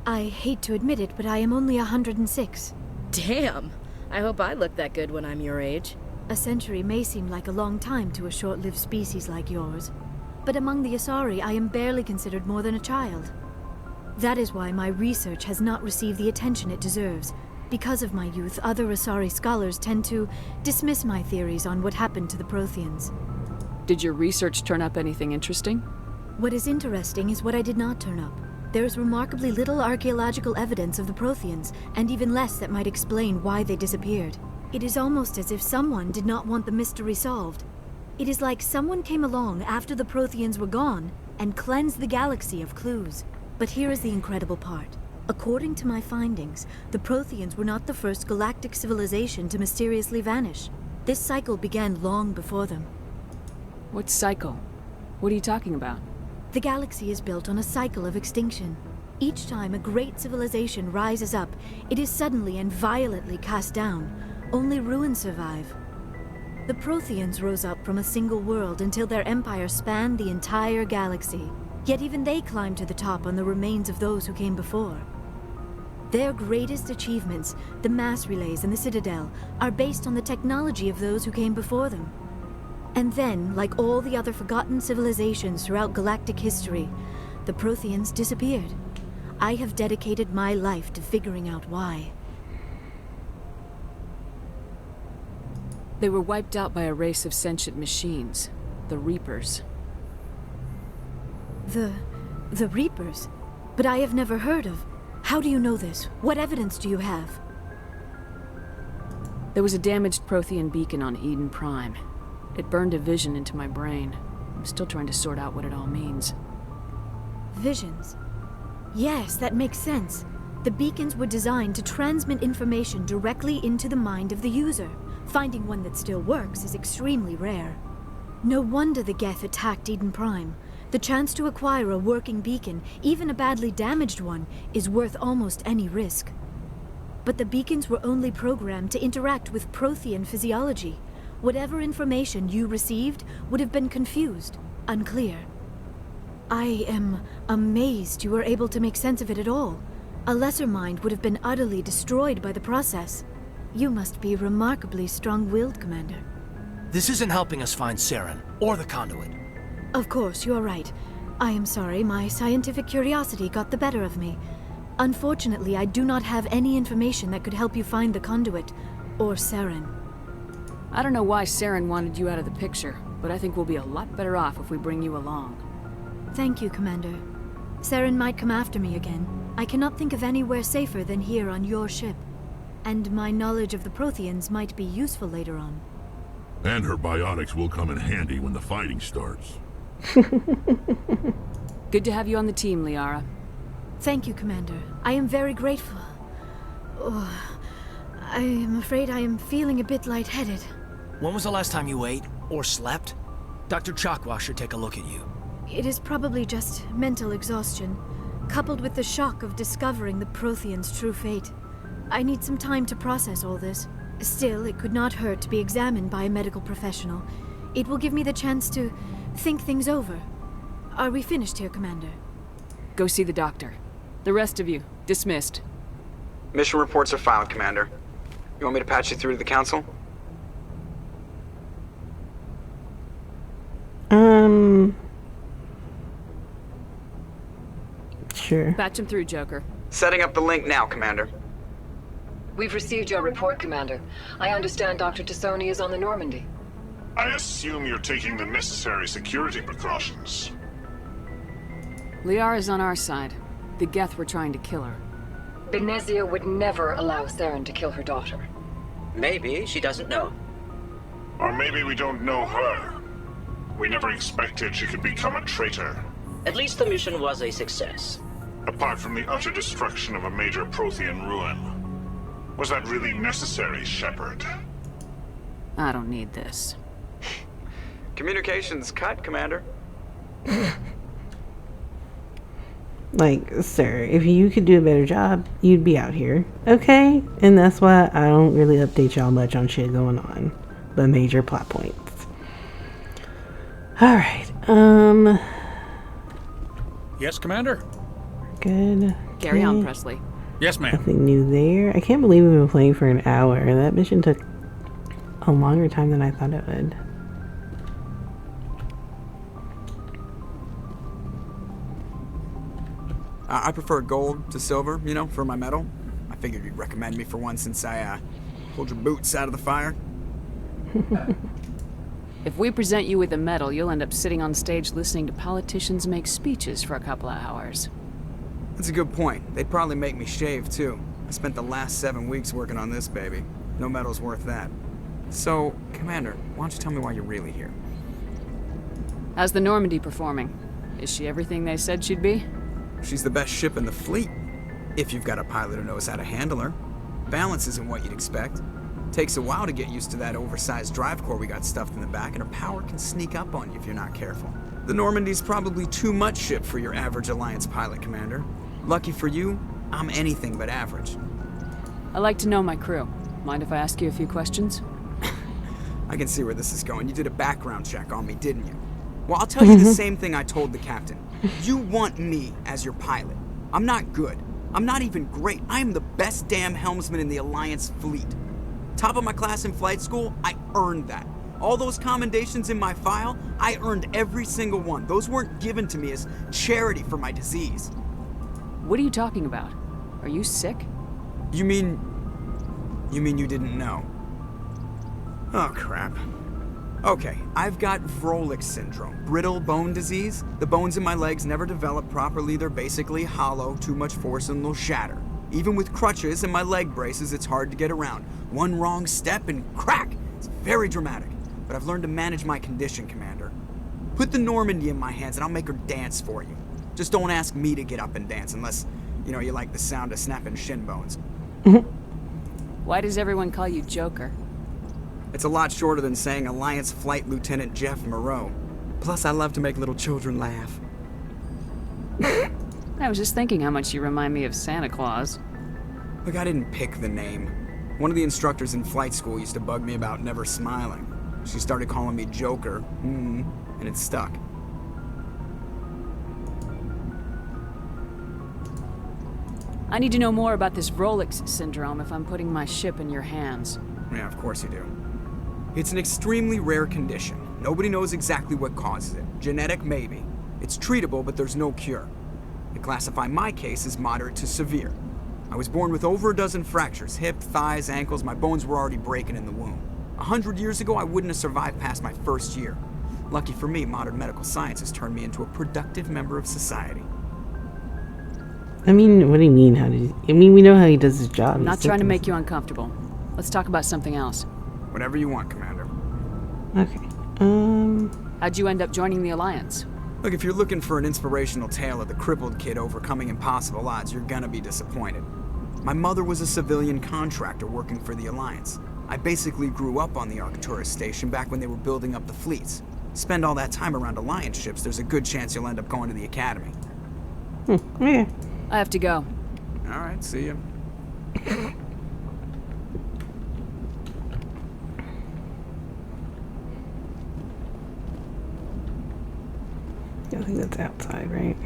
I hate to admit it, but I am only 106. Damn! I hope I look that good when I'm your age. A century may seem like a long time to a short-lived species like yours, but among the Asari, I am barely considered more than a child. That is why my research has not received the attention it deserves. Because of my youth, other Asari scholars tend to dismiss my theories on what happened to the Protheans. Did your research turn up anything interesting? What is interesting is what I did not turn up. There is remarkably little archaeological evidence of the Protheans, and even less that might explain why they disappeared. It is almost as if someone did not want the mystery solved. It is like someone came along after the Protheans were gone and cleansed the galaxy of clues. But here is the incredible part. According to my findings, the Protheans were not the first galactic civilization to mysteriously vanish. This cycle began long before them. What cycle? What are you talking about? The galaxy is built on a cycle of extinction. Each time a great civilization rises up, it is suddenly and violently cast down. Only ruins survive. The Protheans rose up from a single world until their empire spanned the entire galaxy. Yet even they climbed to the top on the remains of those who came before. Their greatest achievements, the mass relays and the Citadel, are based on the technology of those who came before them. And then, like all the other forgotten civilizations throughout galactic history, the Protheans disappeared. I have dedicated my life to figuring out why. They were wiped out by a race of sentient machines, the Reapers. The Reapers? But I have never heard of. How do you know this? What evidence do you have? There was a damaged Prothean beacon on Eden Prime. It burned a vision into my brain. I'm still trying to sort out what it all means. Visions? Yes, that makes sense. The beacons were designed to transmit information directly into the mind of the user. Finding one that still works is extremely rare. No wonder the Geth attacked Eden Prime. The chance to acquire a working beacon, even a badly damaged one, is worth almost any risk. But the beacons were only programmed to interact with Prothean physiology. Whatever information you received would have been confused, unclear. I am amazed you were able to make sense of it at all. A lesser mind would have been utterly destroyed by the process. You must be remarkably strong-willed, Commander. This isn't helping us find Saren, or the conduit. Of course, you're right. I am sorry, my scientific curiosity got the better of me. Unfortunately, I do not have any information that could help you find the conduit, or Saren. I don't know why Saren wanted you out of the picture, but I think we'll be a lot better off if we bring you along. Thank you, Commander. Saren might come after me again. I cannot think of anywhere safer than here on your ship. And my knowledge of the Protheans might be useful later on. And her biotics will come in handy when the fighting starts. Good to have you on the team, Liara. Thank you, Commander. I am very grateful. Oh, I am afraid I am feeling a bit lightheaded. When was the last time you ate, or slept? Dr. Chakwa should take a look at you. It is probably just mental exhaustion, coupled with the shock of discovering the Protheans' true fate. I need some time to process all this. Still, it could not hurt to be examined by a medical professional. It will give me the chance to think things over. Are we finished here, Commander? Go see the doctor. The rest of you, dismissed. Mission reports are filed, Commander. You want me to patch you through to the Council? Sure. Patch him through, Joker. Setting up the link now, Commander. We've received your report, Commander. I understand Dr. Tassoni is on the Normandy. I assume you're taking the necessary security precautions. Liara's on our side. The Geth were trying to kill her. Benezia would never allow Saren to kill her daughter. Maybe she doesn't know. Or maybe we don't know her. We never expected she could become a traitor. At least the mission was a success. Apart from the utter destruction of a major Prothean ruin. Was that really necessary, Shepard? I don't need this. Communications cut, Commander. Like, sir, if you could do a better job, you'd be out here. Okay? And that's why I don't really update y'all much on shit going on. But major plot points. Alright, Yes, Commander? good. Carry on, Okay. Presley. Yes, ma'am. Nothing new there. I can't believe we've been playing for an hour. That mission took a longer time than I thought it would. I prefer gold to silver, you know, for my medal. I figured you'd recommend me for one since I, pulled your boots out of the fire. If we present you with a medal, you'll end up sitting on stage listening to politicians make speeches for a couple of hours. That's a good point. They'd probably make me shave, too. I spent the last 7 weeks working on this baby. No medal's worth that. So, Commander, why don't you tell me why you're really here? How's the Normandy performing? Is she everything they said she'd be? She's the best ship in the fleet. If you've got a pilot who knows how to handle her. Balance isn't what you'd expect. Takes a while to get used to that oversized drive core we got stuffed in the back, and her power can sneak up on you if you're not careful. The Normandy's probably too much ship for your average Alliance pilot, Commander. Lucky for you, I'm anything but average. I like to know my crew. Mind if I ask you a few questions? I can see where this is going. You did a background check on me, didn't you? Well, I'll tell you the same thing I told the captain. You want me as your pilot. I'm not good. I'm not even great. I am the best damn helmsman in the Alliance fleet. Top of my class in flight school, I earned that. All those commendations in my file, I earned every single one. Those weren't given to me as charity for my disease. What are you talking about? Are you sick? You mean you didn't know? Oh, crap. Okay, I've got Vrolik syndrome, brittle bone disease. The bones in my legs never develop properly. They're basically hollow, too much force and they'll shatter. Even with crutches and my leg braces, it's hard to get around. One wrong step and crack! It's very dramatic. But I've learned to manage my condition, Commander. Put the Normandy in my hands and I'll make her dance for you. Just don't ask me to get up and dance unless, you know, you like the sound of snapping shin bones. Why does everyone call you Joker? It's a lot shorter than saying Alliance Flight Lieutenant Jeff Moreau. Plus, I love to make little children laugh. I was just thinking how much you remind me of Santa Claus. Look, I didn't pick the name. One of the instructors in flight school used to bug me about never smiling. She started calling me Joker, and it stuck. I need to know more about this Rolex syndrome if I'm putting my ship in your hands. Yeah, of course you do. It's an extremely rare condition. Nobody knows exactly what causes it. Genetic, maybe. It's treatable, but there's no cure. They classify my case as moderate to severe. I was born with over a dozen fractures, hip, thighs, ankles. My bones were already breaking in the womb. 100 years ago, I wouldn't have survived past my first year. Lucky for me, modern medical science has turned me into a productive member of society. I mean, what do you mean? We know how he does his job. I'm not trying to make you uncomfortable. Let's talk about something else. Whatever you want, Commander. Okay. How'd you end up joining the Alliance? Look, if you're looking for an inspirational tale of the crippled kid overcoming impossible odds, you're gonna be disappointed. My mother was a civilian contractor working for the Alliance. I basically grew up on the Arcturus station back when they were building up the fleets. Spend all that time around Alliance ships, there's a good chance you'll end up going to the Academy. Yeah. I have to go. Alright, see ya. I think that's outside, right?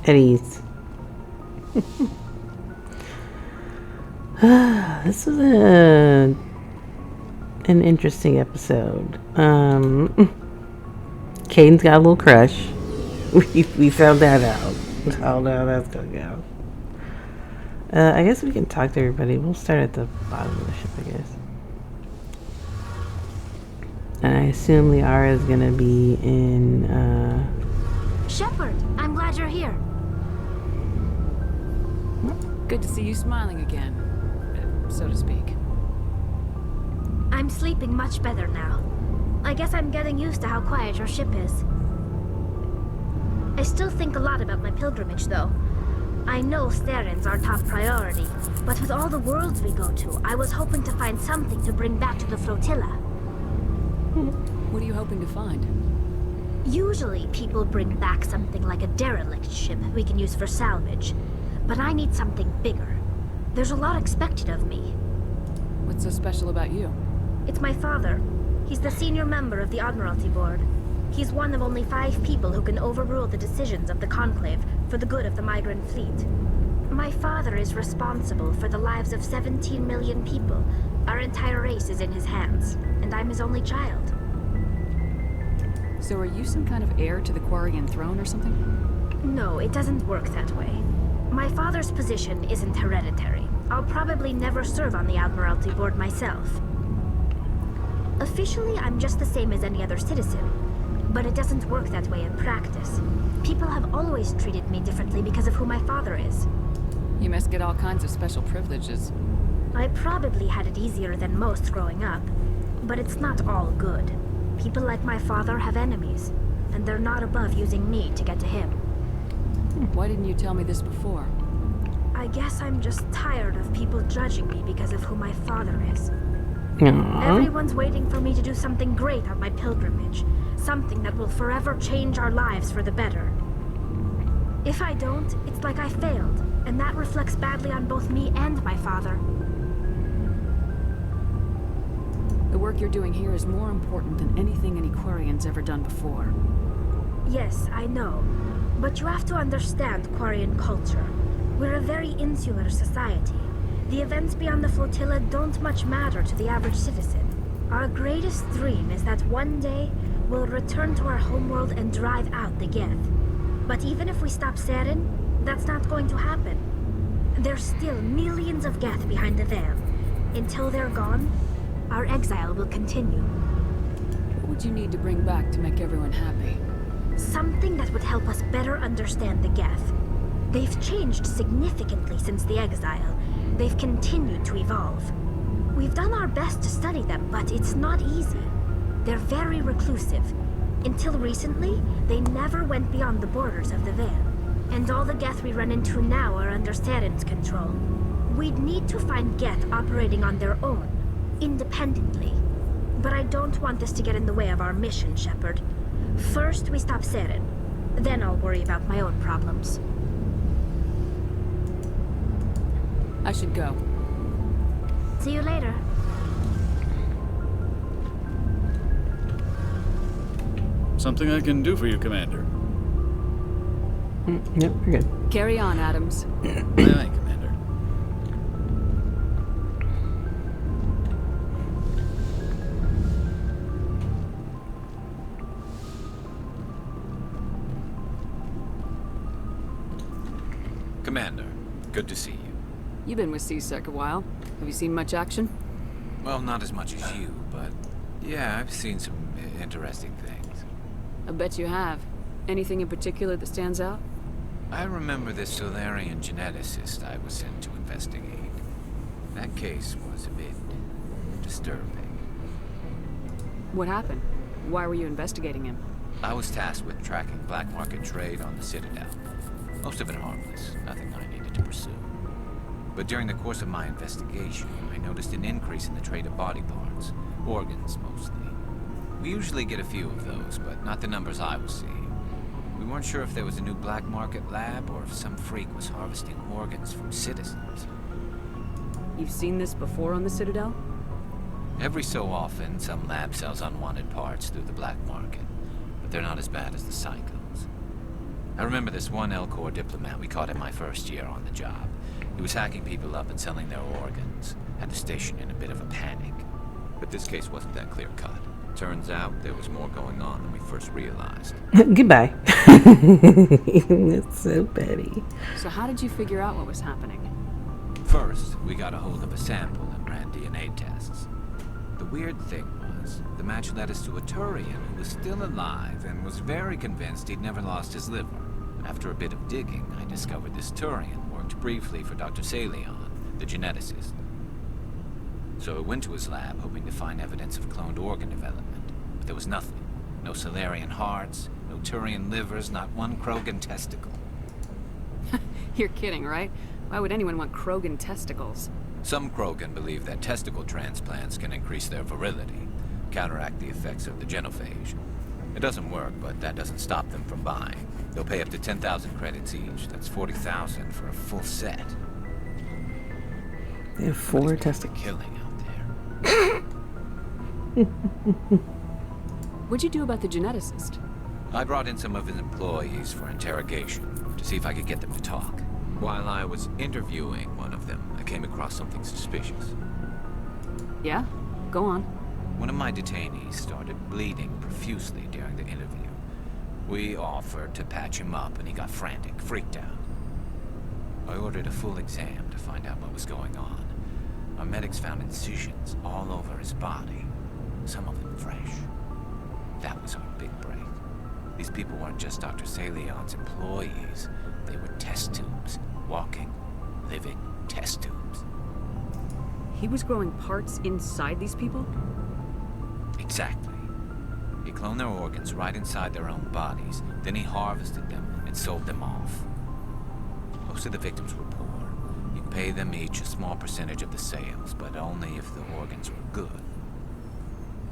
Eddie's. This was an interesting episode. Caden's got a little crush. We found that out. Oh no, that's gonna go. I guess we can talk to everybody. We'll start at the bottom of the ship, I guess. And I assume Liara is gonna be in. Shepard, I'm glad you're here. Good to see you smiling again, so to speak. I'm sleeping much better now. I guess I'm getting used to how quiet your ship is. I still think a lot about my pilgrimage, though. I know Saren's our top priority, but with all the worlds we go to, I was hoping to find something to bring back to the flotilla. What are you hoping to find? Usually, people bring back something like a derelict ship we can use for salvage. But I need something bigger. There's a lot expected of me. What's so special about you? It's my father. He's the senior member of the Admiralty Board. He's one of only 5 people who can overrule the decisions of the Conclave for the good of the migrant fleet. My father is responsible for the lives of 17 million people. Our entire race is in his hands, and I'm his only child. So are you some kind of heir to the Quarian throne or something? No, it doesn't work that way. My father's position isn't hereditary. I'll probably never serve on the Admiralty Board myself. Officially, I'm just the same as any other citizen, but it doesn't work that way in practice. People have always treated me differently because of who my father is. You must get all kinds of special privileges. I probably had it easier than most growing up, but it's not all good. People like my father have enemies, and they're not above using me to get to him. Why didn't you tell me this before? I guess I'm just tired of people judging me because of who my father is. Aww. Everyone's waiting for me to do something great on my pilgrimage. Something that will forever change our lives for the better. If I don't, it's like I failed, and that reflects badly on both me and my father. The work you're doing here is more important than anything any Quarian's ever done before. Yes, I know. But you have to understand Quarian culture. We're a very insular society. The events beyond the flotilla don't much matter to the average citizen. Our greatest dream is that one day we'll return to our homeworld and drive out the Geth. But even if we stop Saren, that's not going to happen. There's still millions of Geth behind the veil. Until they're gone, our exile will continue. What would you need to bring back to make everyone happy? Something that would help us better understand the Geth. They've changed significantly since the exile. They've continued to evolve. We've done our best to study them, but it's not easy. They're very reclusive. Until recently, they never went beyond the borders of the Veil. And all the Geth we run into now are under Saren's control. We'd need to find Geth operating on their own, independently. But I don't want this to get in the way of our mission, Shepard. First, we stop Saren. Then I'll worry about my own problems. I should go. See you later. Something I can do for you, Commander. Yep, we're good. Carry on, Adams. Aye, aye, Commander. Commander, good to see you. You've been with C-Sec a while. Have you seen much action? Well, not as much as you, but yeah, I've seen some interesting things. I bet you have. Anything in particular that stands out? I remember this Solarian geneticist I was sent to investigate. That case was a bit disturbing. What happened? Why were you investigating him? I was tasked with tracking black market trade on the Citadel. Most of it harmless, nothing I needed to pursue. But during the course of my investigation, I noticed an increase in the trade of body parts, organs mostly. We usually get a few of those, but not the numbers I was seeing. We weren't sure if there was a new black market lab or if some freak was harvesting organs from citizens. You've seen this before on the Citadel? Every so often, some lab sells unwanted parts through the black market, but they're not as bad as the psychos. I remember this one L-Corps diplomat we caught in my first year on the job. He was hacking people up and selling their organs. Had the station in a bit of a panic. But this case wasn't that clear-cut. Turns out there was more going on than we first realized. Goodbye. That's so petty. So how did you figure out what was happening? First, we got a hold of a sample and ran DNA tests. The weird thing was, the match led us to a Turian who was still alive and was very convinced he'd never lost his liver. After a bit of digging, I discovered this Turian worked briefly for Dr. Salion, the geneticist. So I went to his lab hoping to find evidence of cloned organ development, but there was nothing. No Solarian hearts, no Turian livers, not one Krogan testicle. You're kidding, right? Why would anyone want Krogan testicles? Some Krogan believe that testicle transplants can increase their virility, counteract the effects of the genophage. It doesn't work, but that doesn't stop them from buying. They'll pay up to 10,000 credits each. That's 40,000 for a full set. They have 4 testicles. Killing out What'd you do about the geneticist? I brought in some of his employees for interrogation, to see if I could get them to talk. While I was interviewing one of them, I came across something suspicious. Yeah? Go on. One of my detainees started bleeding profusely during the interview. We offered to patch him up, and he got frantic, freaked out. I ordered a full exam to find out what was going on. Our medics found incisions all over his body, some of them fresh. That was our big break. These people weren't just Dr. Salion's employees. They were test tubes. Walking, living test tubes. He was growing parts inside these people? Exactly. He cloned their organs right inside their own bodies. Then he harvested them and sold them off. Most of the victims were poor. He'd pay them each a small percentage of the sales, but only if the organs were good.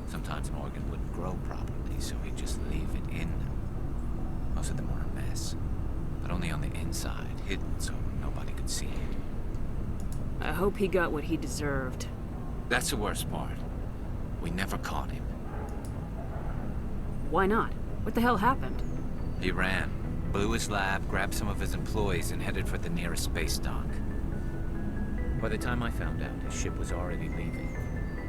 Sometimes an organ wouldn't grow properly, so he'd just leave it in them. Most of them were a mess, but only on the inside, hidden so nobody could see it. I hope he got what he deserved. That's the worst part. We never caught him. Why not? What the hell happened? He ran, blew his lab, grabbed some of his employees, and headed for the nearest space dock. By the time I found out, his ship was already leaving.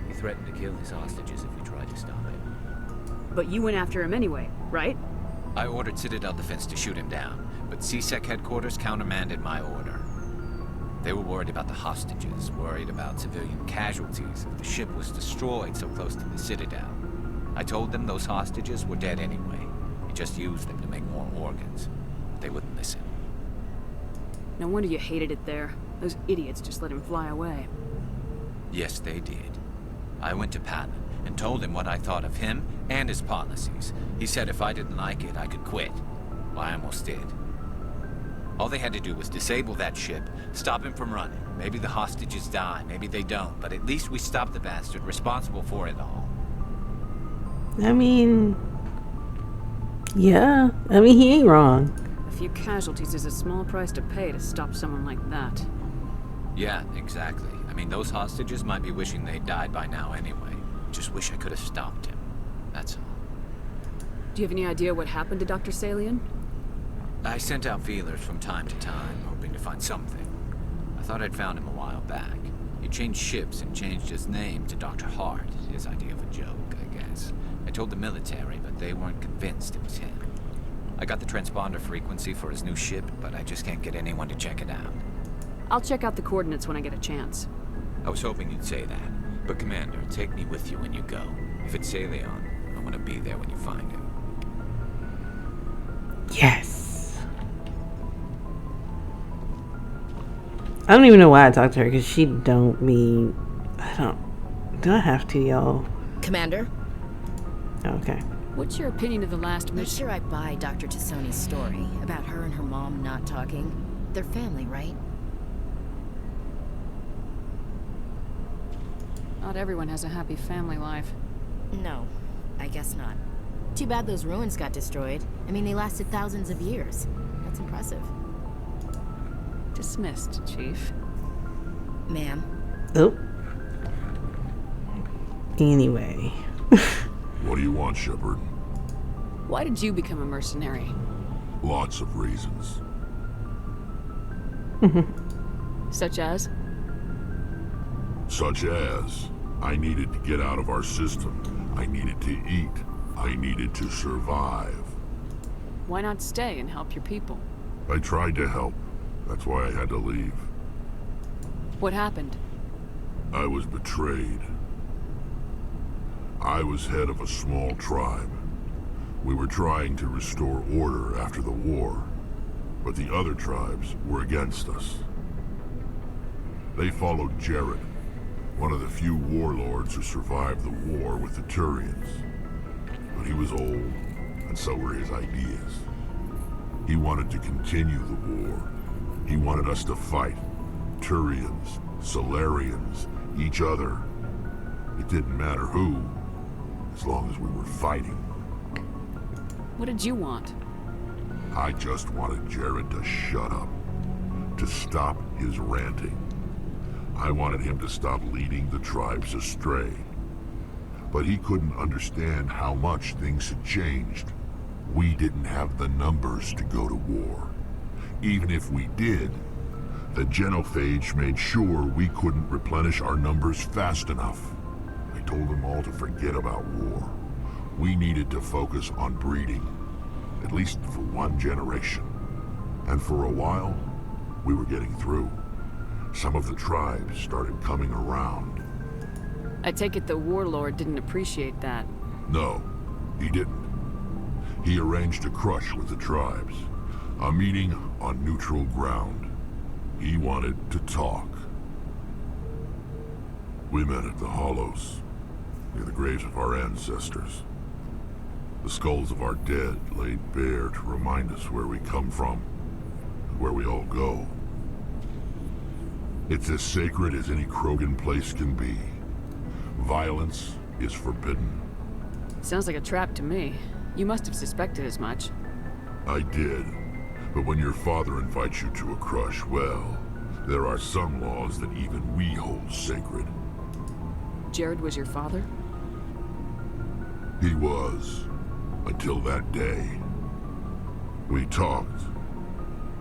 He threatened to kill his hostages if we tried to stop him. But you went after him anyway, right? I ordered Citadel Defense to shoot him down, but C-Sec headquarters countermanded my order. They were worried about the hostages, worried about civilian casualties if the ship was destroyed so close to the Citadel. I told them those hostages were dead anyway. He just used them to make more organs. They wouldn't listen. No wonder you hated it there. Those idiots just let him fly away. Yes, they did. I went to Patton and told him what I thought of him and his policies. He said if I didn't like it, I could quit. Well, I almost did. All they had to do was disable that ship, stop him from running. Maybe the hostages die, maybe they don't, but at least we stopped the bastard responsible for it all. I mean, yeah. I mean, he ain't wrong. A few casualties is a small price to pay to stop someone like that. Yeah, exactly. I mean, those hostages might be wishing they'd died by now anyway. Just wish I could have stopped him. That's all. Do you have any idea what happened to Dr. Salian? I sent out feelers from time to time, hoping to find something. I thought I'd found him a while back. He changed ships and changed his name to Dr. Hart, his idea of a joke, I guess. I told the military, but they weren't convinced it was him. I got the transponder frequency for his new ship, but I just can't get anyone to check it out. I'll check out the coordinates when I get a chance. I was hoping you'd say that. But Commander, take me with you when you go. If it's Salion, I want to be there when you find him. Yes. I don't even know why I talked to her, because she don't mean... Do I have to, y'all? Commander? Okay. What's your opinion of the last I'm not sure I buy Dr. Tassoni's story about her and her mom not talking. They're family, right? Not everyone has a happy family life. No, I guess not. Too bad those ruins got destroyed. I mean, they lasted thousands of years. That's impressive. Dismissed, Chief. Ma'am. Oh. Anyway. What do you want, Shepard? Why did you become a mercenary? Lots of reasons. Such as? Such as, I needed to get out of our system. I needed to eat. I needed to survive. Why not stay and help your people? I tried to help. That's why I had to leave. What happened? I was betrayed. I was head of a small tribe. We were trying to restore order after the war, but the other tribes were against us. They followed Jared, one of the few warlords who survived the war with the Turians. But he was old, and so were his ideas. He wanted to continue the war. He wanted us to fight. Turians, Solarians, each other. It didn't matter who, as long as we were fighting. What did you want? I just wanted Jared to shut up, to stop his ranting. I wanted him to stop leading the tribes astray. But he couldn't understand how much things had changed. We didn't have the numbers to go to war. Even if we did, the genophage made sure we couldn't replenish our numbers fast enough. I told them all to forget about war. We needed to focus on breeding, at least for one generation. And for a while, we were getting through. Some of the tribes started coming around. I take it the warlord didn't appreciate that. No, he didn't. He arranged a crush with the tribes. A meeting on neutral ground. He wanted to talk. We met at the Hollows, near the graves of our ancestors. The skulls of our dead laid bare to remind us where we come from, and where we all go. It's as sacred as any Krogan place can be. Violence is forbidden. Sounds like a trap to me. You must have suspected as much. I did. But when your father invites you to a crush, well, there are some laws that even we hold sacred. Jared was your father? He was. Until that day. We talked,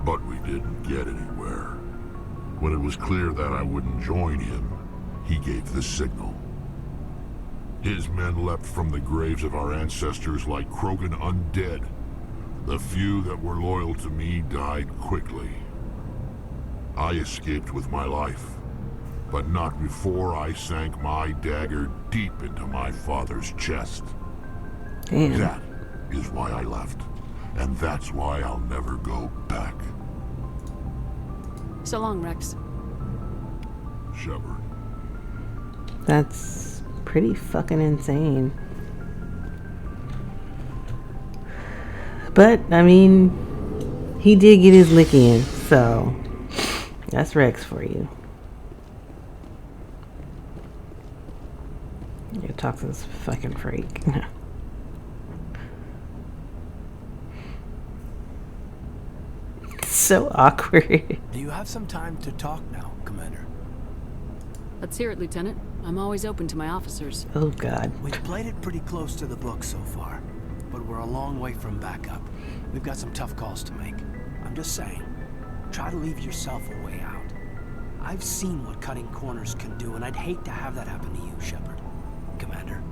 but we didn't get anywhere. When it was clear that I wouldn't join him, he gave the signal. His men leapt from the graves of our ancestors like Krogan undead. The few that were loyal to me died quickly. I escaped with my life, but not before I sank my dagger deep into my father's chest. Damn. That is why I left, and that's why I'll never go back. So long, Rex. Shepard. That's pretty fucking insane. But, I mean, he did get his lick in, so that's Rex for you. You talk to this fucking freak. so awkward. Do you have some time to talk now, Commander? Let's hear it, Lieutenant. I'm always open to my officers. Oh, God. We've played it pretty close to the book so far, but we're a long way from backup. We've got some tough calls to make. I'm just saying, try to leave yourself a way out. I've seen what cutting corners can do, and I'd hate to have that happen to you, Shepard. Commander.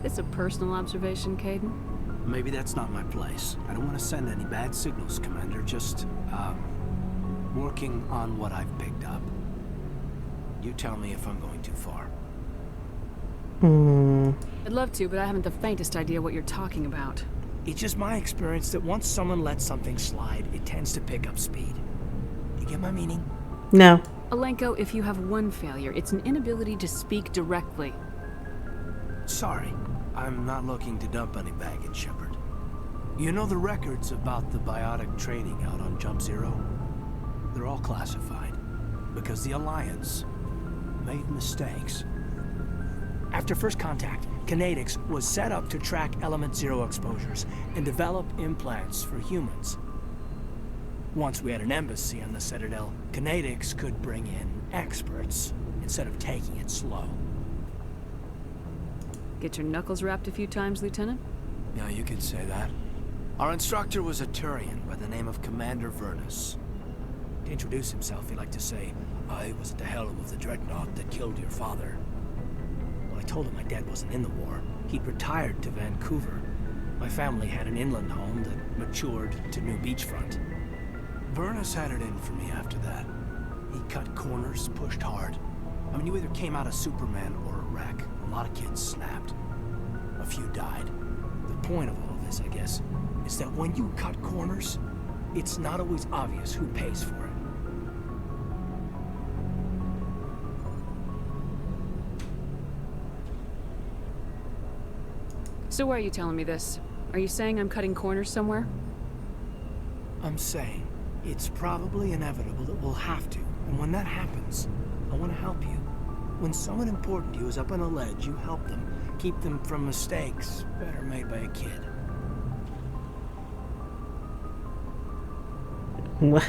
It's a personal observation, Caden. Maybe that's not my place. I don't want to send any bad signals, Commander. Just, working on what I've picked up. You tell me if I'm going too far. I'd love to, but I haven't the faintest idea what you're talking about. It's just my experience that once someone lets something slide, it tends to pick up speed. You get my meaning? No. Alenko, if you have one failure, it's an inability to speak directly. Sorry, I'm not looking to dump any baggage, Shepard. You know the records about the biotic training out on Jump Zero? They're all classified, because the Alliance made mistakes. After first contact, Kinetics was set up to track Element Zero exposures and develop implants for humans. Once we had an embassy on the Citadel, Kinetics could bring in experts instead of taking it slow. Get your knuckles rapped a few times, Lieutenant? Yeah, you could say that. Our instructor was a Turian by the name of Commander Vernus. To introduce himself, he liked to say, "I was at the helm of the dreadnought that killed your father." Well, I told him my dad wasn't in the war. He'd retired to Vancouver. My family had an inland home that matured to New Beachfront. Vernus had it in for me after that. He cut corners, pushed hard. I mean, you either came out a Superman or a wreck. A lot of kids snapped. A few died. The point of all of this, I guess, is that when you cut corners, it's not always obvious who pays for it. So why are you telling me this? Are you saying I'm cutting corners somewhere? I'm saying it's probably inevitable that we'll have to. And when that happens, I want to help you. When someone important to you is up on a ledge, you help them. Keep them from mistakes better made by a kid. What?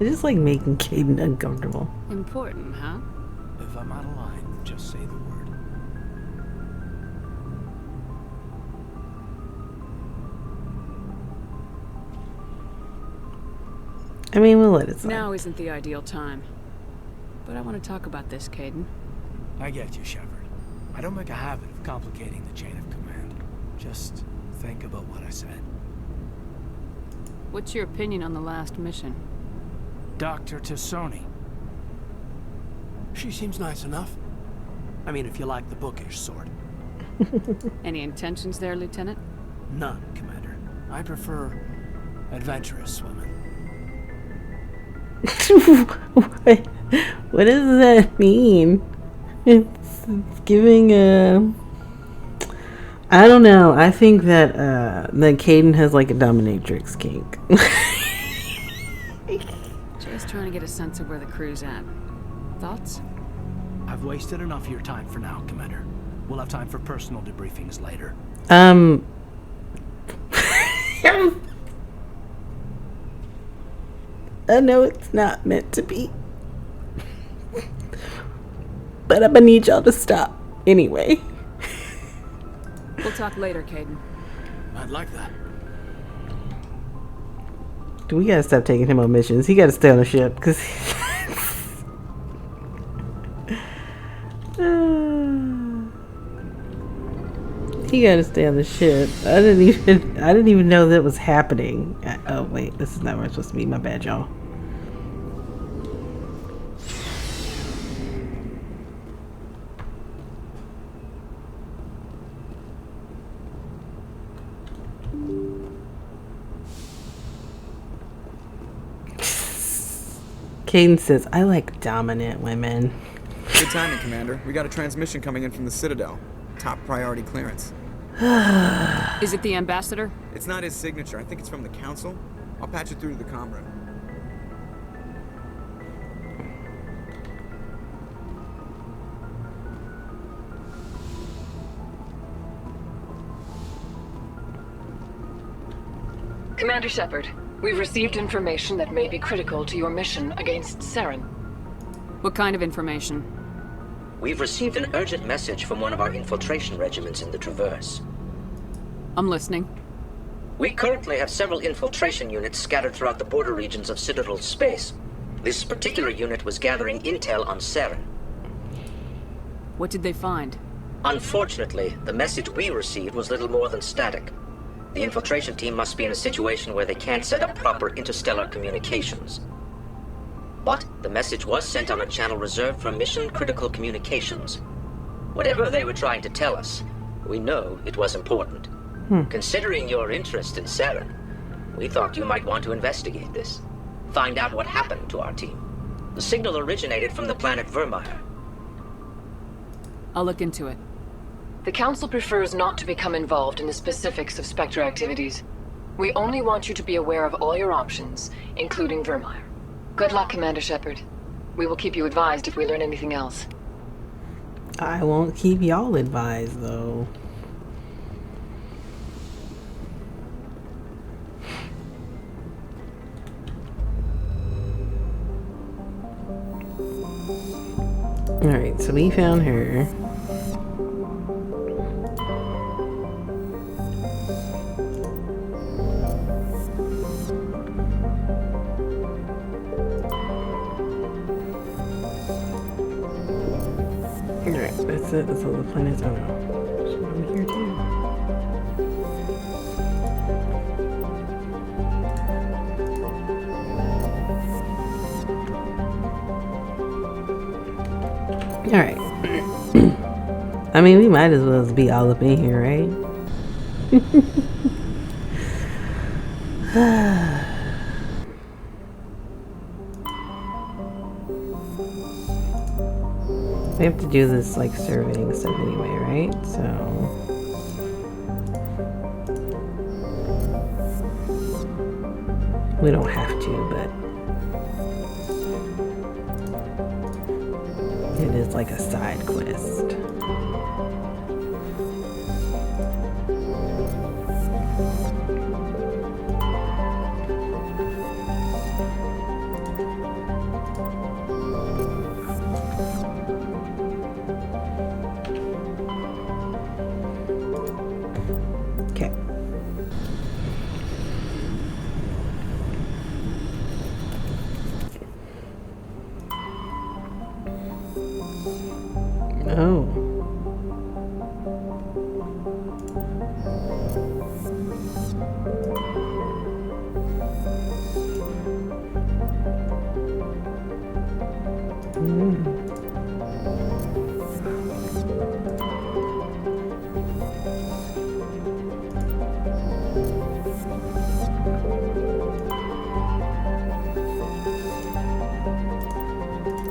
I just like making Caden uncomfortable. Important, huh? If I'm out of line, just say the word. I mean, we'll let it slide. Now isn't the ideal time. But I want to talk about this, Caden. I get you, Shepard. I don't make a habit of complicating the chain of command. Just think about what I said. What's your opinion on the last mission? Dr. Tassoni. She seems nice enough. I mean, if you like the bookish sort. Any intentions there, Lieutenant? None, Commander. I prefer adventurous women. What does that mean? It's giving a... I don't know. I think that Caden has like a dominatrix kink. Just trying to get a sense of where the crew's at. Thoughts? I've wasted enough of your time for now, Commander. We'll have time for personal debriefings later. I know it's not meant to be. But I'm gonna need y'all to stop anyway. We'll talk later, Caden. I'd like that. We gotta stop taking him on missions. He gotta stay on the ship, because he gotta stay on the ship. I didn't even know that was happening. Oh wait, this is not where I'm supposed to be. My bad, y'all. Caden says, I like dominant women. Good timing, Commander. We got a transmission coming in from the Citadel. Top priority clearance. Is it the ambassador? It's not his signature. I think it's from the Council. I'll patch it through to the comm room. Commander Shepard, we've received information that may be critical to your mission against Saren. What kind of information? We've received an urgent message from one of our infiltration regiments in the Traverse. I'm listening. We currently have several infiltration units scattered throughout the border regions of Citadel's space. This particular unit was gathering intel on Saren. What did they find? Unfortunately, the message we received was little more than static. The infiltration team must be in a situation where they can't set up proper interstellar communications. But the message was sent on a channel reserved for mission-critical communications. Whatever they were trying to tell us, we know it was important. Considering your interest in Saren, we thought you might want to investigate this. Find out what happened to our team. The signal originated from the planet Vermeer. I'll look into it. The Council prefers not to become involved in the specifics of Spectre activities. We only want you to be aware of all your options, including Vermeer. Good luck, Commander Shepard. We will keep you advised if we learn anything else. I won't keep y'all advised, though. Alright, so we found her. Alright, that's it. That's all the planets. Oh no. There's one here too. Alright. I mean, we might as well be all up in here, right? We have to do this, like, surveying stuff anyway, right? So... we don't have to, but... it is like a side quest. Okay. Oh.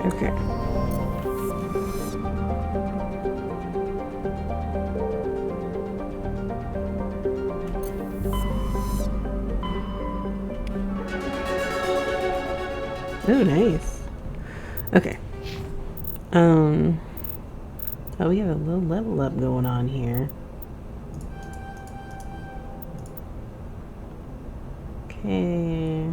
Okay. Oh, nice. Okay. Oh, we have a little level up going on here. Okay.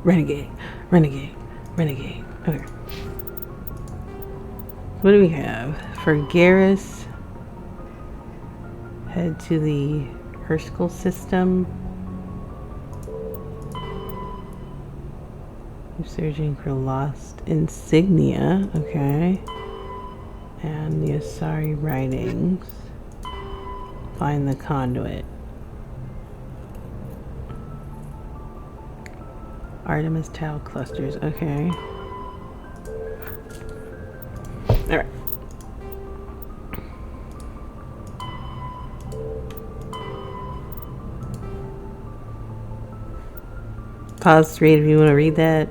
Renegade, renegade, renegade. Okay. What do we have? For Garrus, head to the Herschel system. You're searching for lost insignia. Okay. And the Asari writings. Find the conduit. Artemis Tau clusters, okay. Alright. Pause to read if you want to read that.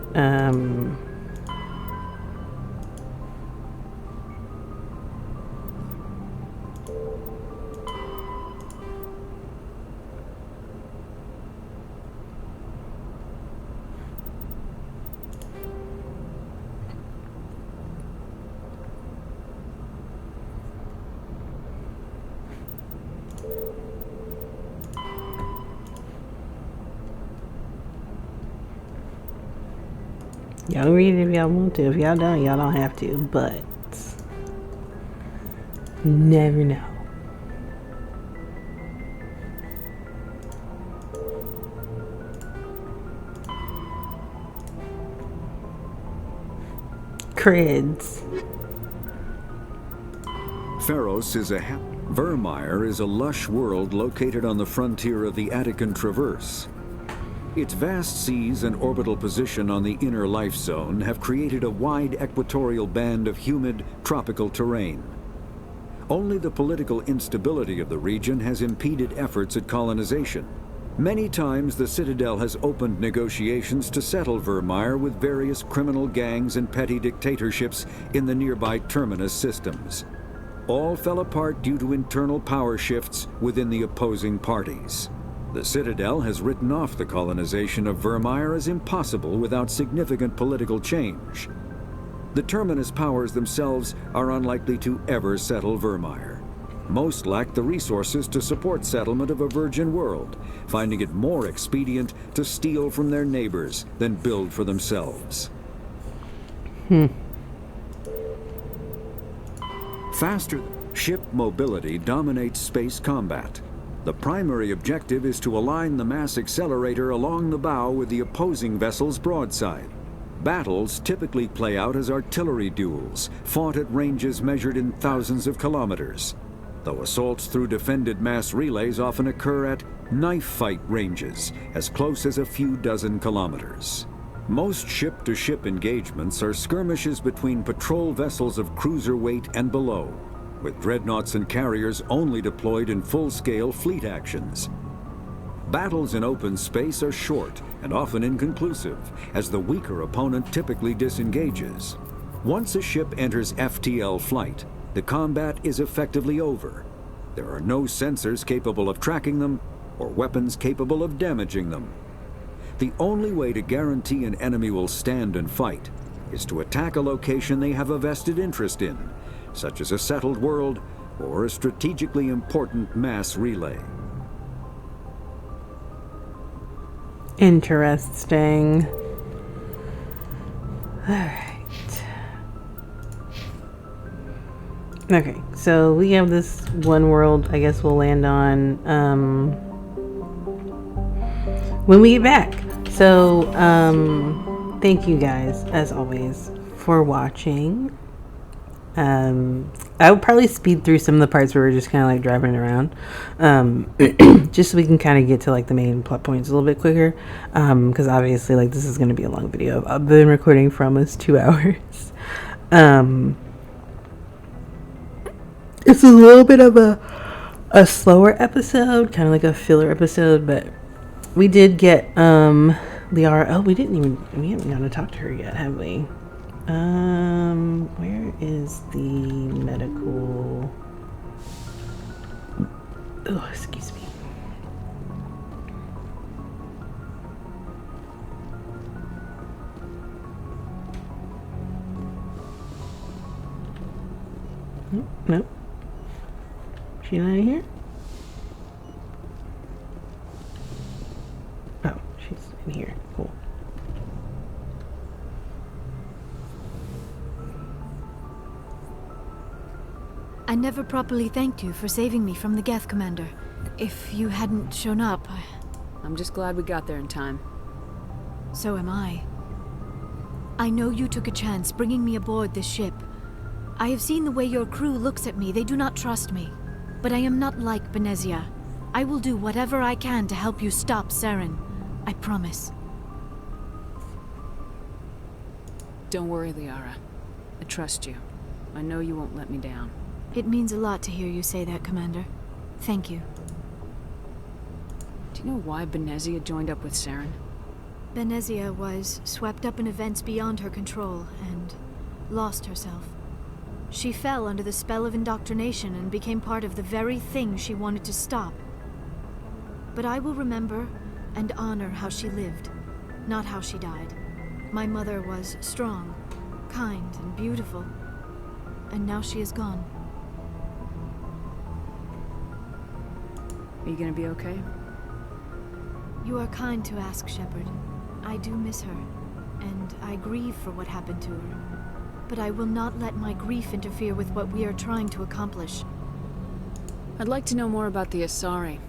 Y'all read it if y'all want to. If y'all don't, y'all don't have to. But never know. Creds. Pharos is a Vermeer is a lush world located on the frontier of the Attican Traverse. Its vast seas and orbital position on the inner life zone have created a wide equatorial band of humid, tropical terrain. Only the political instability of the region has impeded efforts at colonization. Many times the Citadel has opened negotiations to settle Vermeer with various criminal gangs and petty dictatorships in the nearby Terminus systems. All fell apart due to internal power shifts within the opposing parties. The Citadel has written off the colonization of Vermeer as impossible without significant political change. The Terminus powers themselves are unlikely to ever settle Vermeer. Most lack the resources to support settlement of a virgin world, finding it more expedient to steal from their neighbors than build for themselves. Faster ship mobility dominates space combat. The primary objective is to align the mass accelerator along the bow with the opposing vessel's broadside. Battles typically play out as artillery duels, fought at ranges measured in thousands of kilometers, though assaults through defended mass relays often occur at knife fight ranges, as close as a few dozen kilometers. Most ship-to-ship engagements are skirmishes between patrol vessels of cruiser weight and below, with dreadnoughts and carriers only deployed in full-scale fleet actions. Battles in open space are short and often inconclusive, as the weaker opponent typically disengages. Once a ship enters FTL flight, the combat is effectively over. There are no sensors capable of tracking them or weapons capable of damaging them. The only way to guarantee an enemy will stand and fight is to attack a location they have a vested interest in, such as a settled world or a strategically important mass relay. Interesting. Alright. Okay, so we have this one world I guess we'll land on when we get back. So, thank you guys, as always, for watching. I would probably speed through some of the parts where we're just kind of like driving around, just so we can kind of get to like the main plot points a little bit quicker, because obviously like this is going to be a long video. I've been recording for almost 2 hours. It's a little bit of a slower episode, kind of like a filler episode, but we did get Liara. Oh, we haven't gotten to talk to her yet, have we? Where is the medical? Oh, excuse me. Nope. She not in here? Oh, she's in here. Cool. I never properly thanked you for saving me from the Geth, Commander. If you hadn't shown up, I'm just glad we got there in time. So am I. I know you took a chance bringing me aboard this ship. I have seen the way your crew looks at me. They do not trust me. But I am not like Benezia. I will do whatever I can to help you stop Saren. I promise. Don't worry, Liara. I trust you. I know you won't let me down. It means a lot to hear you say that, Commander. Thank you. Do you know why Benezia joined up with Saren? Benezia was swept up in events beyond her control and lost herself. She fell under the spell of indoctrination and became part of the very thing she wanted to stop. But I will remember and honor how she lived, not how she died. My mother was strong, kind, and beautiful, and now she is gone. Are you gonna be okay? You are kind to ask, Shepard. I do miss her. and I grieve for what happened to her. But I will not let my grief interfere with what we are trying to accomplish. I'd like to know more about the Asari.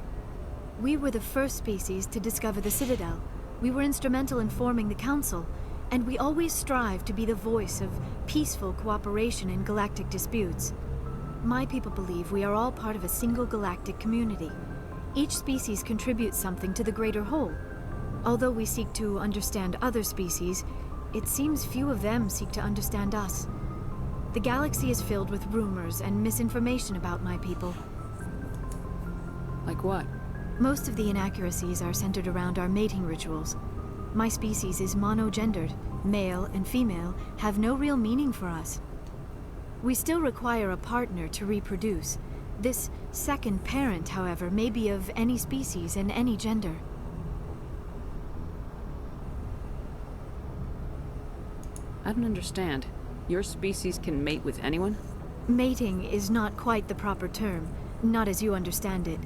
We were the first species to discover the Citadel. We were instrumental in forming the Council, and we always strive to be the voice of peaceful cooperation in galactic disputes. My people believe we are all part of a single galactic community. Each species contributes something to the greater whole. Although we seek to understand other species, it seems few of them seek to understand us. The galaxy is filled with rumors and misinformation about my people. Like what? Most of the inaccuracies are centered around our mating rituals. My species is monogendered. Male and female have no real meaning for us. We still require a partner to reproduce. This second parent, however, may be of any species and any gender. I don't understand. Your species can mate with anyone? Mating is not quite the proper term, not as you understand it.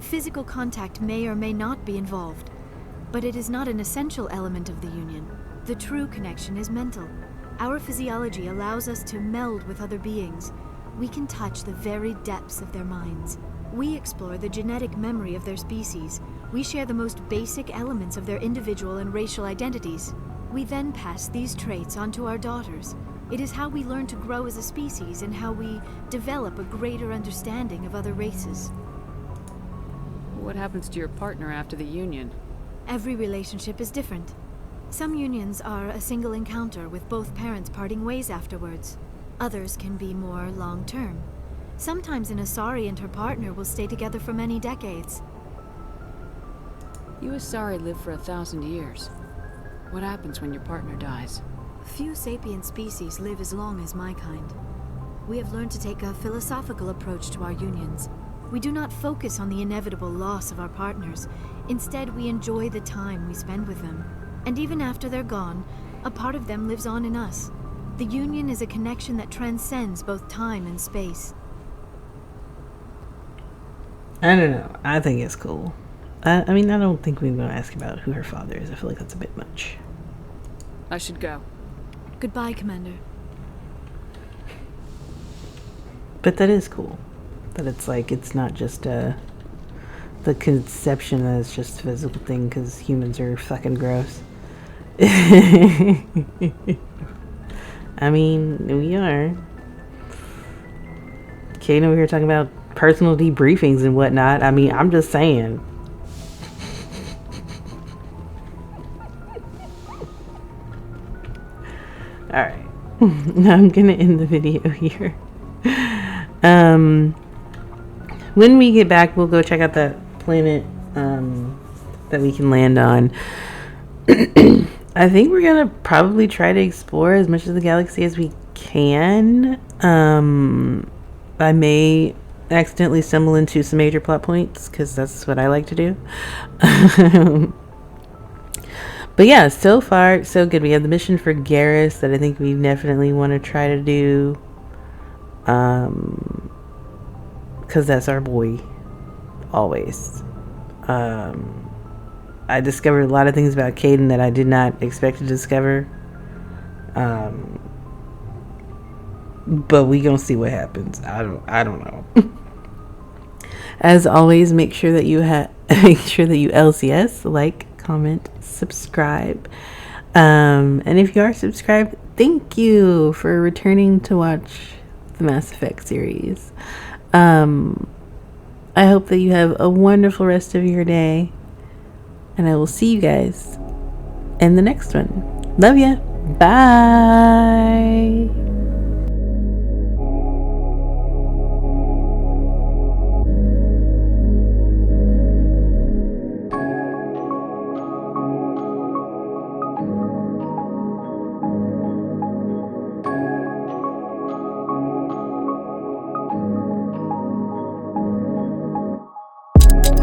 Physical contact may or may not be involved, but it is not an essential element of the union. The true connection is mental. Our physiology allows us to meld with other beings. We can touch the very depths of their minds. We explore the genetic memory of their species. We share the most basic elements of their individual and racial identities. We then pass these traits onto our daughters. It is how we learn to grow as a species and how we develop a greater understanding of other races. What happens to your partner after the union? Every relationship is different. Some unions are a single encounter with both parents parting ways afterwards. Others can be more long-term. Sometimes an Asari and her partner will stay together for many decades. You Asari live for 1,000 years. What happens when your partner dies? Few sapient species live as long as my kind. We have learned to take a philosophical approach to our unions. We do not focus on the inevitable loss of our partners. Instead, we enjoy the time we spend with them. And even after they're gone, a part of them lives on in us. The union is a connection that transcends both time and space. I don't know. I think it's cool. I mean, I don't think we're going to ask about who her father is. I feel like that's a bit much. I should go. Goodbye, Commander. But that is cool. That it's like, it's not just the conception that it's just a physical thing because humans are fucking gross. I mean, we are. Okay, we were talking about personal debriefings and whatnot. I mean, I'm just saying. Alright. I'm gonna end the video here. When we get back, we'll go check out that planet that we can land on. I think we're gonna probably try to explore as much of the galaxy as we can. I may accidentally stumble into some major plot points because that's what I like to do. But yeah, so far so good. We have the mission for Garrus that I think we definitely want to try to do, because that's our boy always. I discovered a lot of things about Caden that I did not expect to discover, but we gonna see what happens. I don't know. As always, make sure that you LCS, like, comment, subscribe, and if you are subscribed, thank you for returning to watch the Mass Effect series. I hope that you have a wonderful rest of your day, and I will see you guys in the next one. Love ya. Bye.